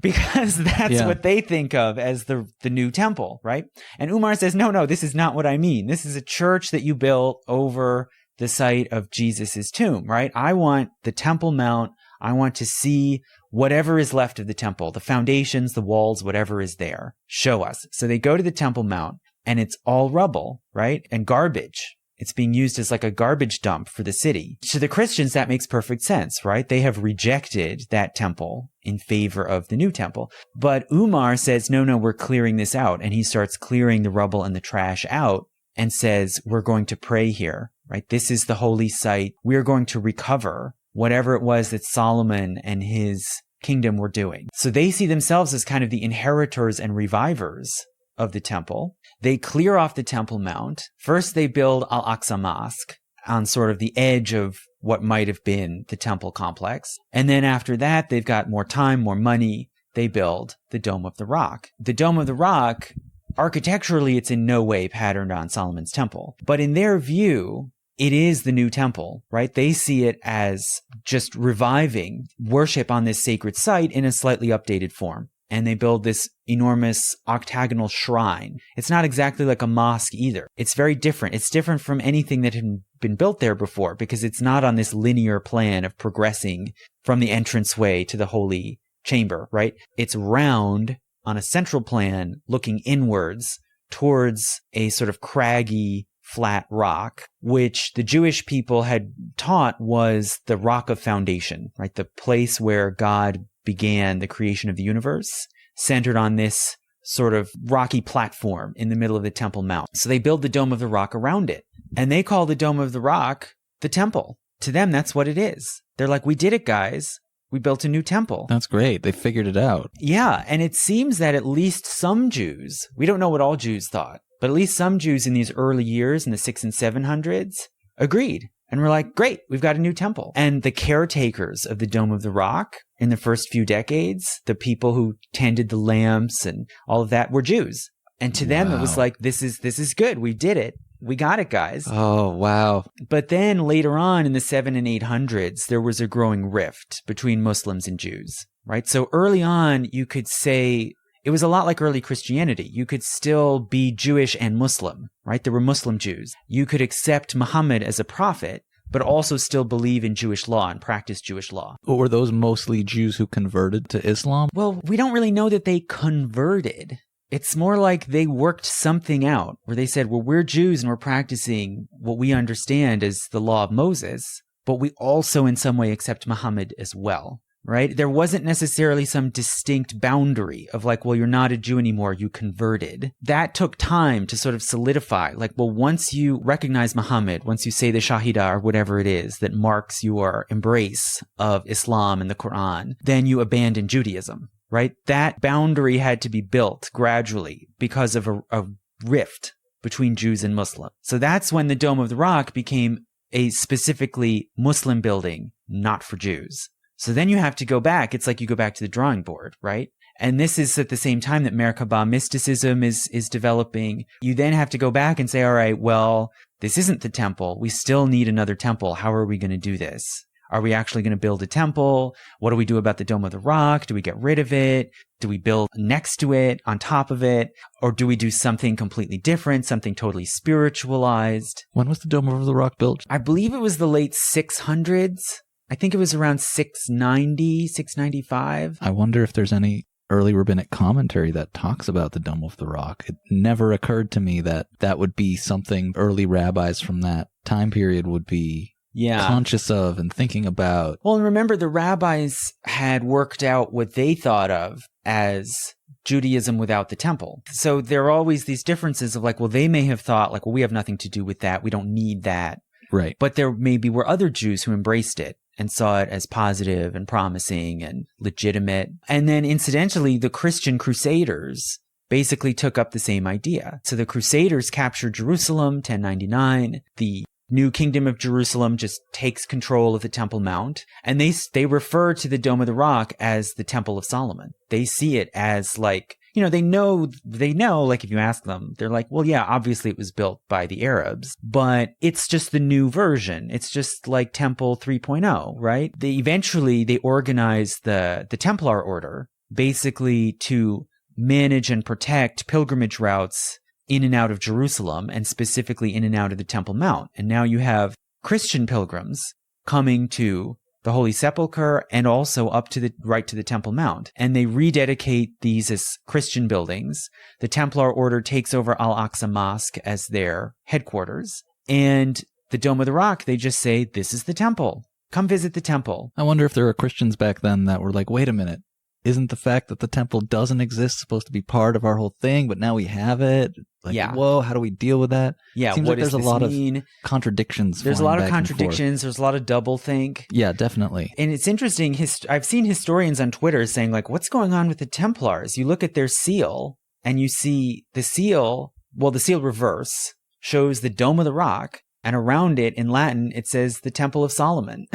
because that's what they think of as the new temple, right? And Umar says, no, this is not what I mean. This is a church that you built over the site of Jesus's tomb, right? I want the Temple Mount. I want to see whatever is left of the temple, the foundations, the walls, whatever is there. Show us. So they go to the Temple Mount and it's all rubble, right? And garbage. It's being used as like a garbage dump for the city. To the Christians, that makes perfect sense, right? They have rejected that temple in favor of the new temple. But Umar says, no, we're clearing this out. And he starts clearing the rubble and the trash out and says, we're going to pray here, right? This is the holy site. We're going to recover whatever it was that Solomon and his kingdom were doing. So they see themselves as kind of the inheritors and revivers of the temple. They clear off the Temple Mount. First, they build Al-Aqsa Mosque on sort of the edge of what might have been the temple complex. And then after that, they've got more time, more money. They build the Dome of the Rock. The Dome of the Rock, architecturally, it's in no way patterned on Solomon's temple. But in their view, it is the new temple, right? They see it as just reviving worship on this sacred site in a slightly updated form. And they build this enormous octagonal shrine. It's not exactly like a mosque either. It's very different. It's different from anything that had been built there before because it's not on this linear plan of progressing from the entranceway to the holy chamber, right? It's round on a central plan looking inwards towards a sort of craggy, flat rock, which the Jewish people had taught was the rock of foundation, right? The place where God began the creation of the universe, centered on this sort of rocky platform in the middle of the Temple Mount. So they build the Dome of the Rock around it. And they call the Dome of the Rock the temple. To them, that's what it is. They're like, we did it, guys. We built a new temple. That's great. They figured it out. Yeah. And it seems that at least some Jews, we don't know what all Jews thought, but at least some Jews in these early years in the 600s and 700s agreed. And we're like, great, we've got a new temple. And the caretakers of the Dome of the Rock in the first few decades, the people who tended the lamps and all of that were Jews. And to them, it was like, this is good. We did it. We got it, guys. Oh, wow. But then later on in the 700s and 800s, there was a growing rift between Muslims and Jews, right? So early on, you could say it was a lot like early Christianity. You could still be Jewish and Muslim, right? There were Muslim Jews. You could accept Muhammad as a prophet, but also still believe in Jewish law and practice Jewish law. But were those mostly Jews who converted to Islam? Well, we don't really know that they converted. It's more like they worked something out where they said, well, we're Jews and we're practicing what we understand as the law of Moses, but we also in some way accept Muhammad as well. Right? There wasn't necessarily some distinct boundary of like, well, you're not a Jew anymore, you converted. That took time to sort of solidify. Like, well, once you recognize Muhammad, once you say the Shahidah or whatever it is that marks your embrace of Islam and the Quran, then you abandon Judaism, right? That boundary had to be built gradually because of a rift between Jews and Muslims. So that's when the Dome of the Rock became a specifically Muslim building, not for Jews. So then you have to go back. It's like you go back to the drawing board, right? And this is at the same time that Merkabah mysticism is developing. You then have to go back and say, all right, well, this isn't the temple. We still need another temple. How are we going to do this? Are we actually going to build a temple? What do we do about the Dome of the Rock? Do we get rid of it? Do we build next to it, on top of it? Or do we do something completely different, something totally spiritualized? When was the Dome of the Rock built? I believe it was the late 600s. I think it was around 690, 695. I wonder if there's any early rabbinic commentary that talks about the Dome of the Rock. It never occurred to me that that would be something early rabbis from that time period would be conscious of and thinking about. Well, and remember, the rabbis had worked out what they thought of as Judaism without the temple. So there are always these differences of like, well, they may have thought like, well, we have nothing to do with that. We don't need that. Right. But there maybe were other Jews who embraced it and saw it as positive and promising and legitimate. And then incidentally, the Christian Crusaders basically took up the same idea. So the Crusaders captured Jerusalem, 1099. The new kingdom of Jerusalem just takes control of the Temple Mount. And they refer to the Dome of the Rock as the Temple of Solomon. They see it as like, they know, like if you ask them, they're like, well, yeah, obviously it was built by the Arabs, but it's just the new version. It's just like Temple 3.0, right? Eventually they organized the Templar order basically to manage and protect pilgrimage routes in and out of Jerusalem, and specifically in and out of the Temple Mount. And now you have Christian pilgrims coming to the Holy Sepulchre and also up to the Temple Mount. And they rededicate these as Christian buildings. The Templar order takes over Al-Aqsa Mosque as their headquarters. And the Dome of the Rock, they just say, this is the temple. Come visit the temple. I wonder if there were Christians back then that were like, wait a minute. Isn't the fact that the temple doesn't exist supposed to be part of our whole thing, but now we have it? Like, whoa, how do we deal with that? Yeah, seems what like there's does a lot this mean? of contradictions. There's a lot of contradictions. There's a lot of doublethink. Yeah, definitely. And it's interesting. I've seen historians on Twitter saying, like, what's going on with the Templars? You look at their seal and you see the seal reverse shows the Dome of the Rock, and around it in Latin, it says the Temple of Solomon.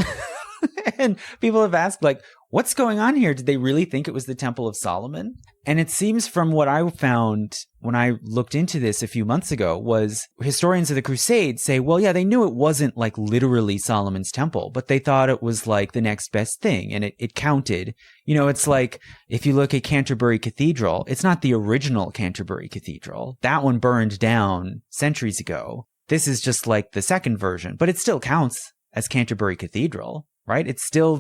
And people have asked, like, what's going on here? Did they really think it was the Temple of Solomon? And it seems from what I found when I looked into this a few months ago was historians of the Crusades say, well, yeah, they knew it wasn't like literally Solomon's temple, but they thought it was like the next best thing. And it counted. It's like if you look at Canterbury Cathedral, it's not the original Canterbury Cathedral. That one burned down centuries ago. This is just like the second version, but it still counts as Canterbury Cathedral, right? It's still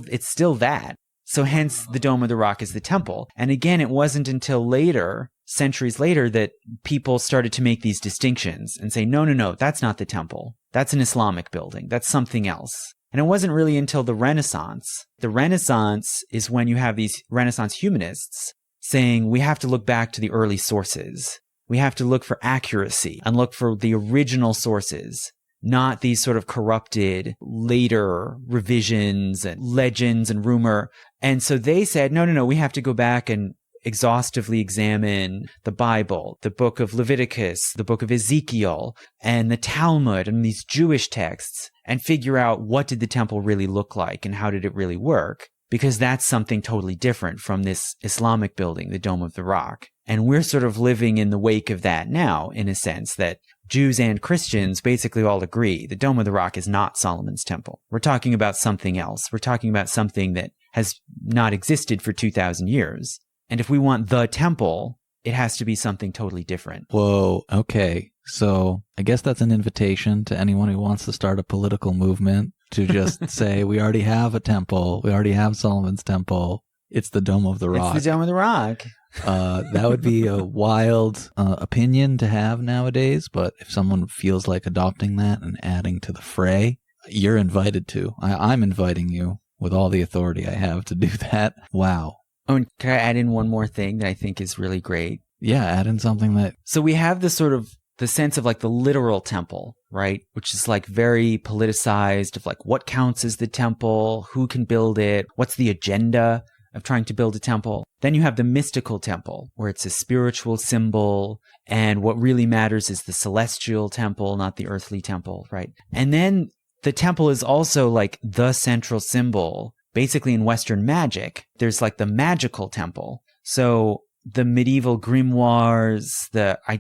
that. So hence the Dome of the Rock is the temple. And again, it wasn't until later, centuries later, that people started to make these distinctions and say, no, that's not the temple. That's an Islamic building. That's something else. And it wasn't really until the Renaissance. The Renaissance is when you have these Renaissance humanists saying we have to look back to the early sources. We have to look for accuracy and look for the original sources, not these sort of corrupted later revisions and legends and rumor. And so they said, no, we have to go back and exhaustively examine the Bible, the book of Leviticus, the book of Ezekiel, and the Talmud, and these Jewish texts, and figure out what did the temple really look like and how did it really work? Because that's something totally different from this Islamic building, the Dome of the Rock. And we're sort of living in the wake of that now, in a sense that Jews and Christians basically all agree the Dome of the Rock is not Solomon's temple. We're talking about something else. We're talking about something that has not existed for 2,000 years. And if we want the temple, it has to be something totally different. Whoa, okay. So I guess that's an invitation to anyone who wants to start a political movement to just say, we already have a temple. We already have Solomon's temple. It's the Dome of the Rock. It's the Dome of the Rock. That would be a wild opinion to have nowadays, but if someone feels like adopting that and adding to the fray, you're invited to. I'm inviting you with all the authority I have to do that. Wow. Oh, and can I add in one more thing that I think is really great? Yeah, add in something that... So we have this sort of the sense of like the literal temple, right? Which is like very politicized of like what counts as the temple, who can build it, what's the agenda of trying to build a temple. Then you have the mystical temple, where it's a spiritual symbol, and what really matters is the celestial temple, not the earthly temple, right? And then the temple is also like the central symbol. Basically in Western magic, there's like the magical temple. So the medieval grimoires,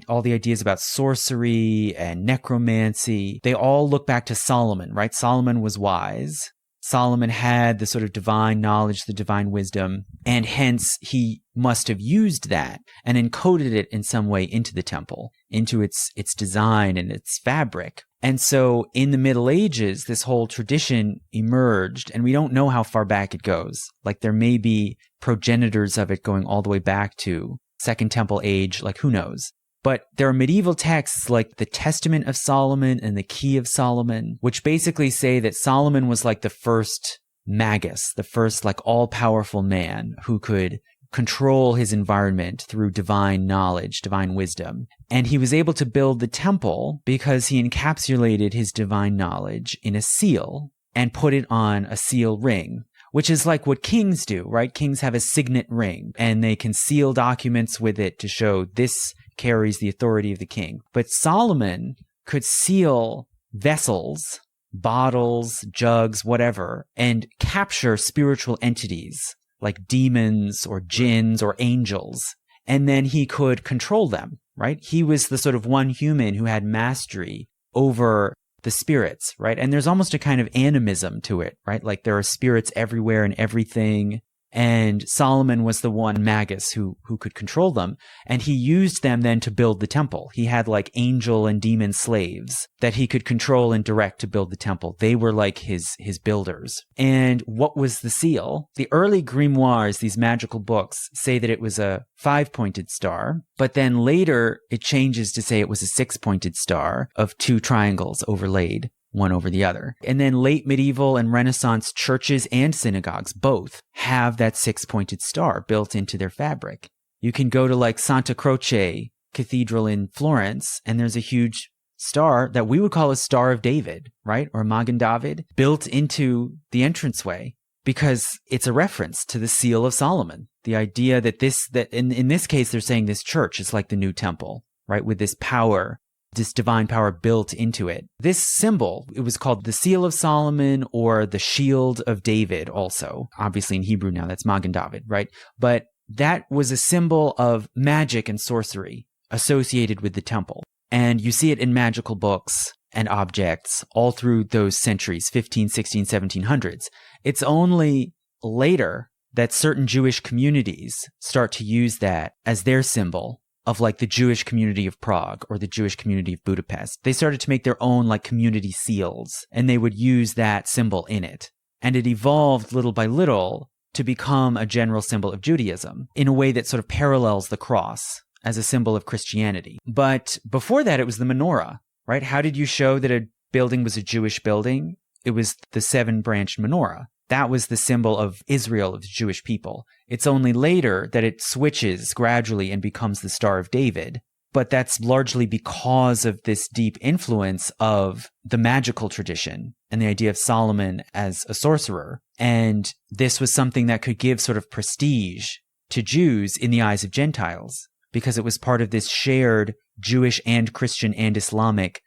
all the ideas about sorcery and necromancy, they all look back to Solomon, right? Solomon was wise. Solomon had the sort of divine knowledge, the divine wisdom, and hence he must have used that and encoded it in some way into the temple, into its design and its fabric. And so in the Middle Ages, this whole tradition emerged, and we don't know how far back it goes. Like there may be progenitors of it going all the way back to Second Temple age, like who knows? But there are medieval texts like the Testament of Solomon and the Key of Solomon, which basically say that Solomon was like the first magus, the first like all-powerful man who could control his environment through divine knowledge, divine wisdom. And he was able to build the temple because he encapsulated his divine knowledge in a seal and put it on a seal ring, which is like what kings do, right? Kings have a signet ring and they can seal documents with it to show this carries the authority of the king. But Solomon could seal vessels, bottles, jugs, whatever, and capture spiritual entities like demons or jinns or angels and then he could control them, right? He was the sort of one human who had mastery over the spirits, right? And there's almost a kind of animism to it, right? Like there are spirits everywhere and everything. And Solomon was the one magus who could control them. And he used them then to build the temple. He had like angel and demon slaves that he could control and direct to build the temple. They were like his builders. And what was the seal? The early grimoires, these magical books, say that it was a 5-pointed star, but then later it changes to say it was a 6-pointed star of 2 triangles overlaid, one over the other. And then late medieval and Renaissance churches and synagogues both have that 6-pointed star built into their fabric. You can go to like Santa Croce Cathedral in Florence, and there's a huge star that we would call a Star of David, right? Or Magen David, built into the entranceway because it's a reference to the seal of Solomon. The idea that in this case, they're saying this church is like the new temple, right? With this power, this divine power built into it. This symbol, it was called the Seal of Solomon or the Shield of David also. Obviously in Hebrew now, that's Magen David, right? But that was a symbol of magic and sorcery associated with the temple. And you see it in magical books and objects all through those centuries, 15, 16, 1700s. It's only later that certain Jewish communities start to use that as their symbol of like the Jewish community of Prague or the Jewish community of Budapest. They started to make their own like community seals, and they would use that symbol in it. And it evolved little by little to become a general symbol of Judaism in a way that sort of parallels the cross as a symbol of Christianity. But before that, it was the menorah, right? How did you show that a building was a Jewish building? It was the 7-branched menorah. That was the symbol of Israel, of the Jewish people. It's only later that it switches gradually and becomes the Star of David. But that's largely because of this deep influence of the magical tradition and the idea of Solomon as a sorcerer. And this was something that could give sort of prestige to Jews in the eyes of Gentiles, because it was part of this shared Jewish and Christian and Islamic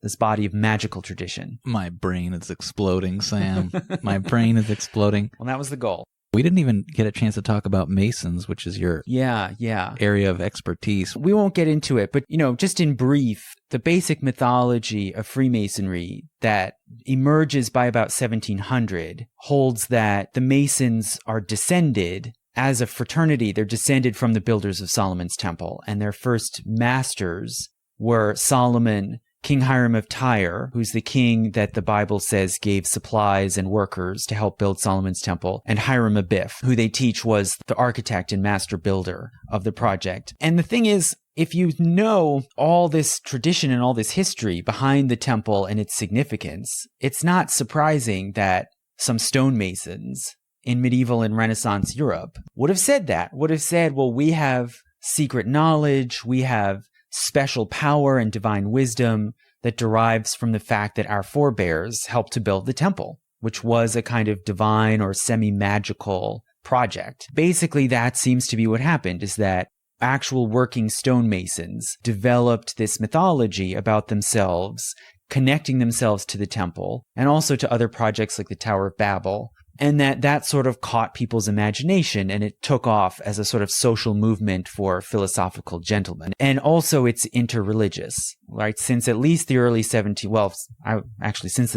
this body of magical tradition. My brain is exploding, Sam. My brain is exploding. Well, that was the goal. We didn't even get a chance to talk about Masons, which is your area of expertise. We won't get into it, but, just in brief, the basic mythology of Freemasonry that emerges by about 1700 holds that the Masons are descended as a fraternity. They're descended from the builders of Solomon's temple, and their first masters were Solomon, King Hiram of Tyre, who's the king that the Bible says gave supplies and workers to help build Solomon's temple, and Hiram Abiff, who they teach was the architect and master builder of the project. And the thing is, if you know all this tradition and all this history behind the temple and its significance, it's not surprising that some stonemasons in medieval and Renaissance Europe would have said, well, we have secret knowledge, we have special power and divine wisdom that derives from the fact that our forebears helped to build the temple, which was a kind of divine or semi-magical project. Basically, that seems to be what happened, is that actual working stonemasons developed this mythology about themselves, connecting themselves to the temple and also to other projects like the Tower of Babel. And that sort of caught people's imagination, and it took off as a sort of social movement for philosophical gentlemen. And also it's interreligious, right? Since at least the early since the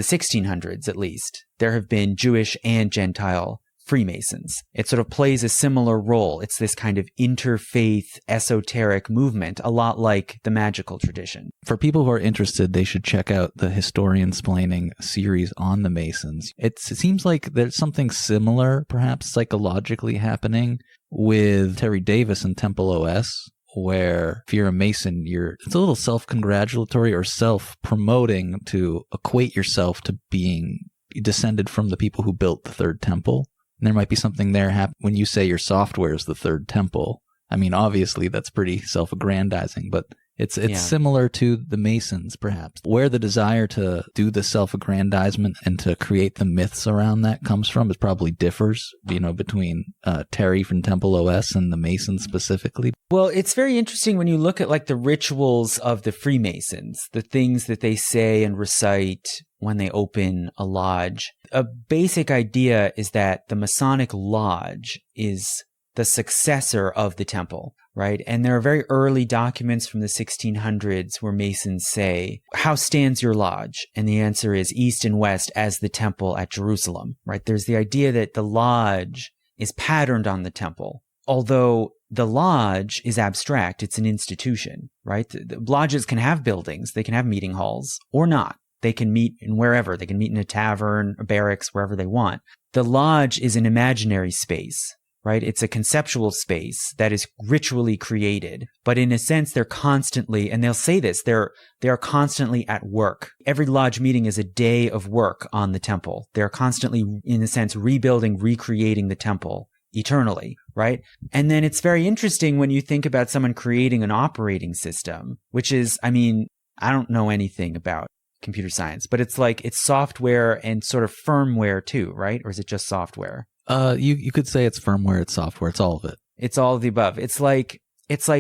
1600s at least, there have been Jewish and Gentile Freemasons. It sort of plays a similar role. It's this kind of interfaith, esoteric movement, a lot like the magical tradition. For people who are interested, they should check out the Historian-splaining series on the Masons. It seems like there's something similar, perhaps psychologically, happening with Terry Davis and Temple OS, where if you're a Mason, it's a little self-congratulatory or self-promoting to equate yourself to being descended from the people who built the third temple. And there might be something there when you say your software is the third temple. I mean, obviously, that's pretty self-aggrandizing, but it's similar to the Masons, perhaps. Where the desire to do the self-aggrandizement and to create the myths around that comes from, it probably differs, between Terry from Temple OS and the Masons specifically. Well, it's very interesting when you look at like the rituals of the Freemasons, the things that they say and recite when they open a lodge. A basic idea is that the Masonic lodge is the successor of the temple, right? And there are very early documents from the 1600s where Masons say, how stands your lodge? And the answer is east and west as the temple at Jerusalem, right? There's the idea that the lodge is patterned on the temple, although the lodge is abstract. It's an institution, right? The lodges can have buildings. They can have meeting halls or not. They can meet in wherever. They can meet in a tavern, a barracks, wherever they want. The lodge is an imaginary space, right? It's a conceptual space that is ritually created. But in a sense, they're constantly, and they'll say this, they are constantly at work. Every lodge meeting is a day of work on the temple. They're constantly, in a sense, rebuilding, recreating the temple eternally, right? And then it's very interesting when you think about someone creating an operating system, which is, I mean, I don't know anything about computer science, but it's like it's software and sort of firmware too, right? Or is it just software? You could say it's firmware, it's software, it's all of it. It's all of the above. It's like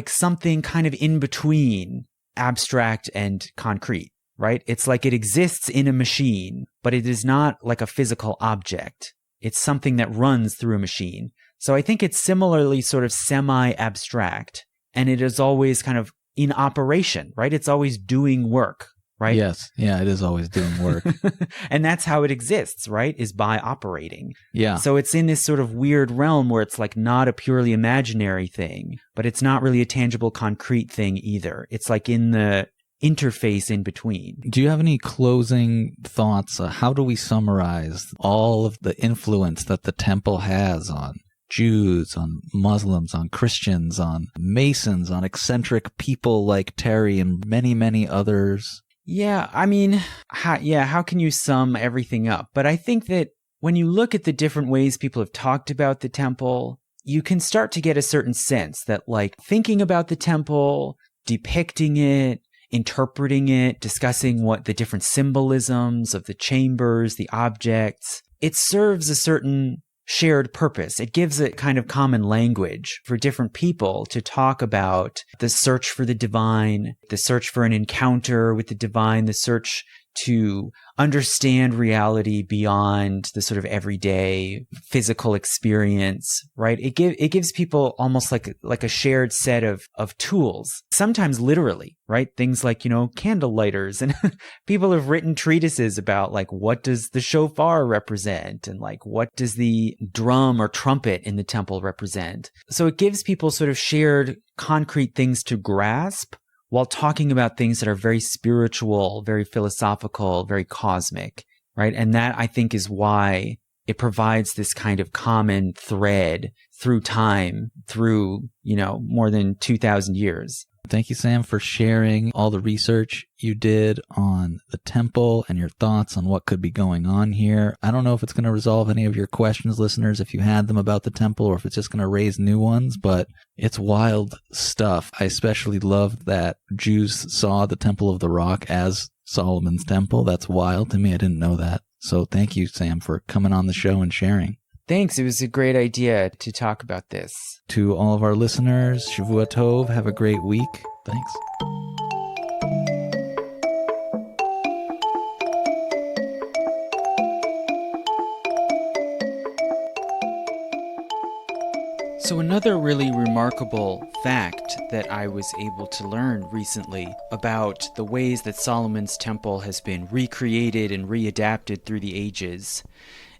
something kind of in between abstract and concrete, right? It's like it exists in a machine, but it is not like a physical object. It's something that runs through a machine. So I think it's similarly sort of semi-abstract, and it is always kind of in operation, right? It's always doing work, right? Yes. Yeah, it is always doing work. And that's how it exists, right? Is by operating. Yeah. So it's in this sort of weird realm where it's like not a purely imaginary thing, but it's not really a tangible, concrete thing either. It's like in the interface in between. Do you have any closing thoughts? How do we summarize all of the influence that the temple has on Jews, on Muslims, on Christians, on Masons, on eccentric people like Terry and many, many others? Yeah, I mean, how can you sum everything up? But I think that when you look at the different ways people have talked about the temple, you can start to get a certain sense that, like, thinking about the temple, depicting it, interpreting it, discussing what the different symbolisms of the chambers, the objects, it serves a certain shared purpose. It gives a kind of common language for different people to talk about the search for the divine, the search for an encounter with the divine, the search to understand reality beyond the sort of everyday physical experience, right? It gives people almost like a shared set of tools, sometimes literally, right? Things like, candle lighters, and people have written treatises about like, what does the shofar represent? And like, what does the drum or trumpet in the temple represent? So it gives people sort of shared concrete things to grasp, while talking about things that are very spiritual, very philosophical, very cosmic, right? And that, I think, is why it provides this kind of common thread through time, through, more than 2,000 years. Thank you, Sam, for sharing all the research you did on the temple and your thoughts on what could be going on here. I don't know if it's going to resolve any of your questions, listeners, if you had them about the temple, or if it's just going to raise new ones, but it's wild stuff. I especially love that Jews saw the Temple of the Rock as Solomon's temple. That's wild to me. I didn't know that. So thank you, Sam, for coming on the show and sharing. Thanks. It was a great idea to talk about this. To all of our listeners, Shavua Tov, have a great week. Thanks. So another really remarkable fact that I was able to learn recently about the ways that Solomon's temple has been recreated and readapted through the ages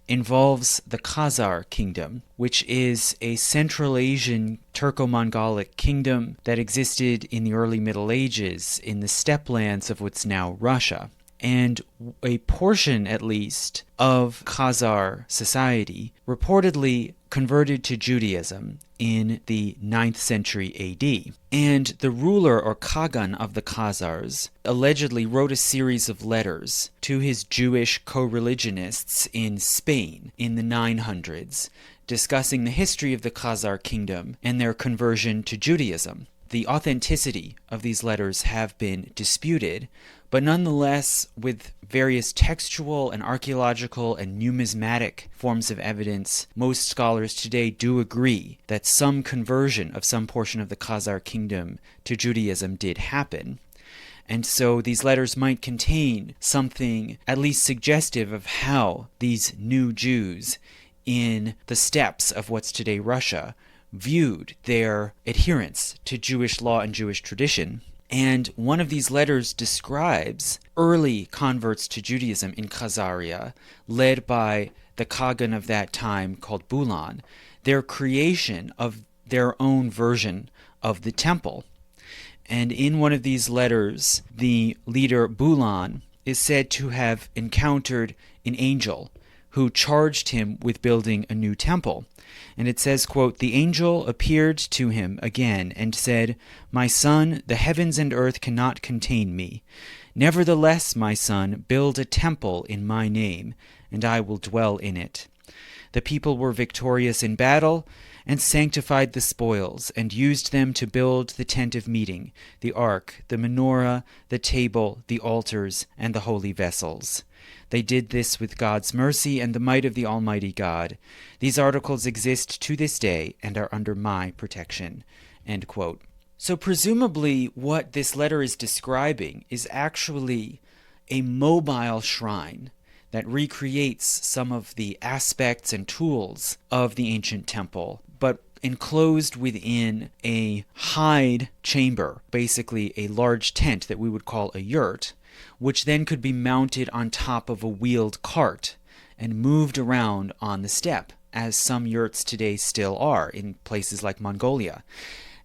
involves the Khazar kingdom, which is a Central Asian Turco-Mongolic kingdom that existed in the early Middle Ages in the steppe lands of what's now Russia. And a portion, at least, of Khazar society reportedly converted to Judaism in the 9th century AD. And the ruler or Khagan of the Khazars allegedly wrote a series of letters to his Jewish co-religionists in Spain in the 900s, discussing the history of the Khazar kingdom and their conversion to Judaism. The authenticity of these letters have been disputed, but nonetheless, with various textual and archaeological and numismatic forms of evidence, most scholars today do agree that some conversion of some portion of the Khazar kingdom to Judaism did happen. And so these letters might contain something at least suggestive of how these new Jews in the steppes of what's today Russia viewed their adherence to Jewish law and Jewish tradition. And one of these letters describes early converts to Judaism in Khazaria, led by the Kagan of that time called Bulan, their creation of their own version of the temple. And in one of these letters, the leader Bulan is said to have encountered an angel who charged him with building a new temple. And it says, quote, "The angel appeared to him again and said, 'My son, the heavens and earth cannot contain me. Nevertheless, my son, build a temple in my name, and I will dwell in it.' The people were victorious in battle and sanctified the spoils and used them to build the tent of meeting, the ark, the menorah, the table, the altars, and the holy vessels. They did this with God's mercy and the might of the Almighty God. These articles exist to this day and are under my protection." End quote. So presumably what this letter is describing is actually a mobile shrine that recreates some of the aspects and tools of the ancient temple, but enclosed within a hide chamber, basically a large tent that we would call a yurt, which then could be mounted on top of a wheeled cart and moved around on the steppe, as some yurts today still are in places like Mongolia.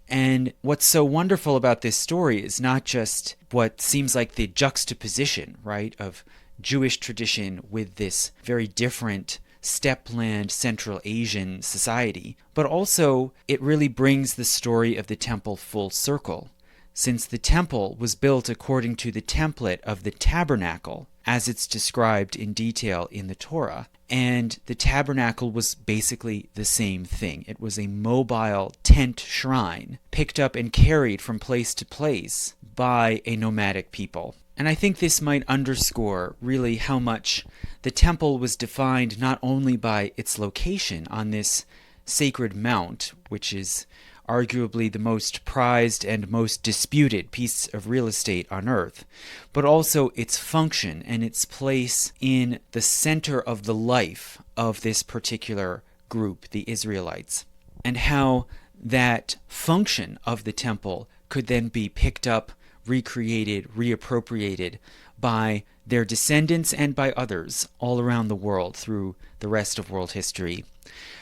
And what's so wonderful about this story is not just what seems like the juxtaposition, right, of Jewish tradition with this very different steppeland Central Asian society, but also it really brings the story of the temple full circle, since the temple was built according to the template of the tabernacle, as it's described in detail in the Torah. And the tabernacle was basically the same thing. It was a mobile tent shrine, picked up and carried from place to place by a nomadic people. And I think this might underscore really how much the temple was defined not only by its location on this sacred mount, which is arguably the most prized and most disputed piece of real estate on earth, but also its function and its place in the center of the life of this particular group, the Israelites, and how that function of the temple could then be picked up, recreated, reappropriated by their descendants and by others all around the world through the rest of world history.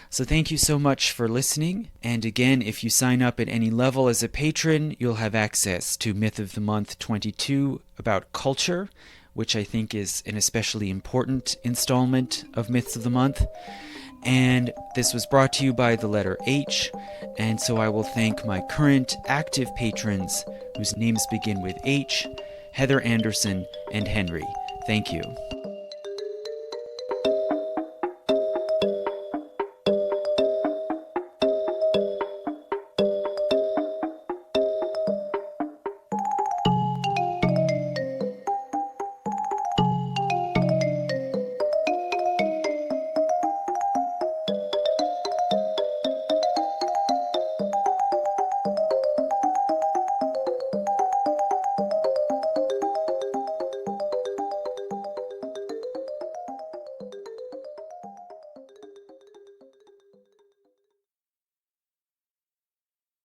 So thank you so much for listening. And again, if you sign up at any level as a patron, you'll have access to Myth of the Month 22 about culture, which I think is an especially important installment of Myths of the Month. And this was brought to you by the letter H. And so I will thank my current active patrons whose names begin with H, Heather Anderson, and Henry. Thank you.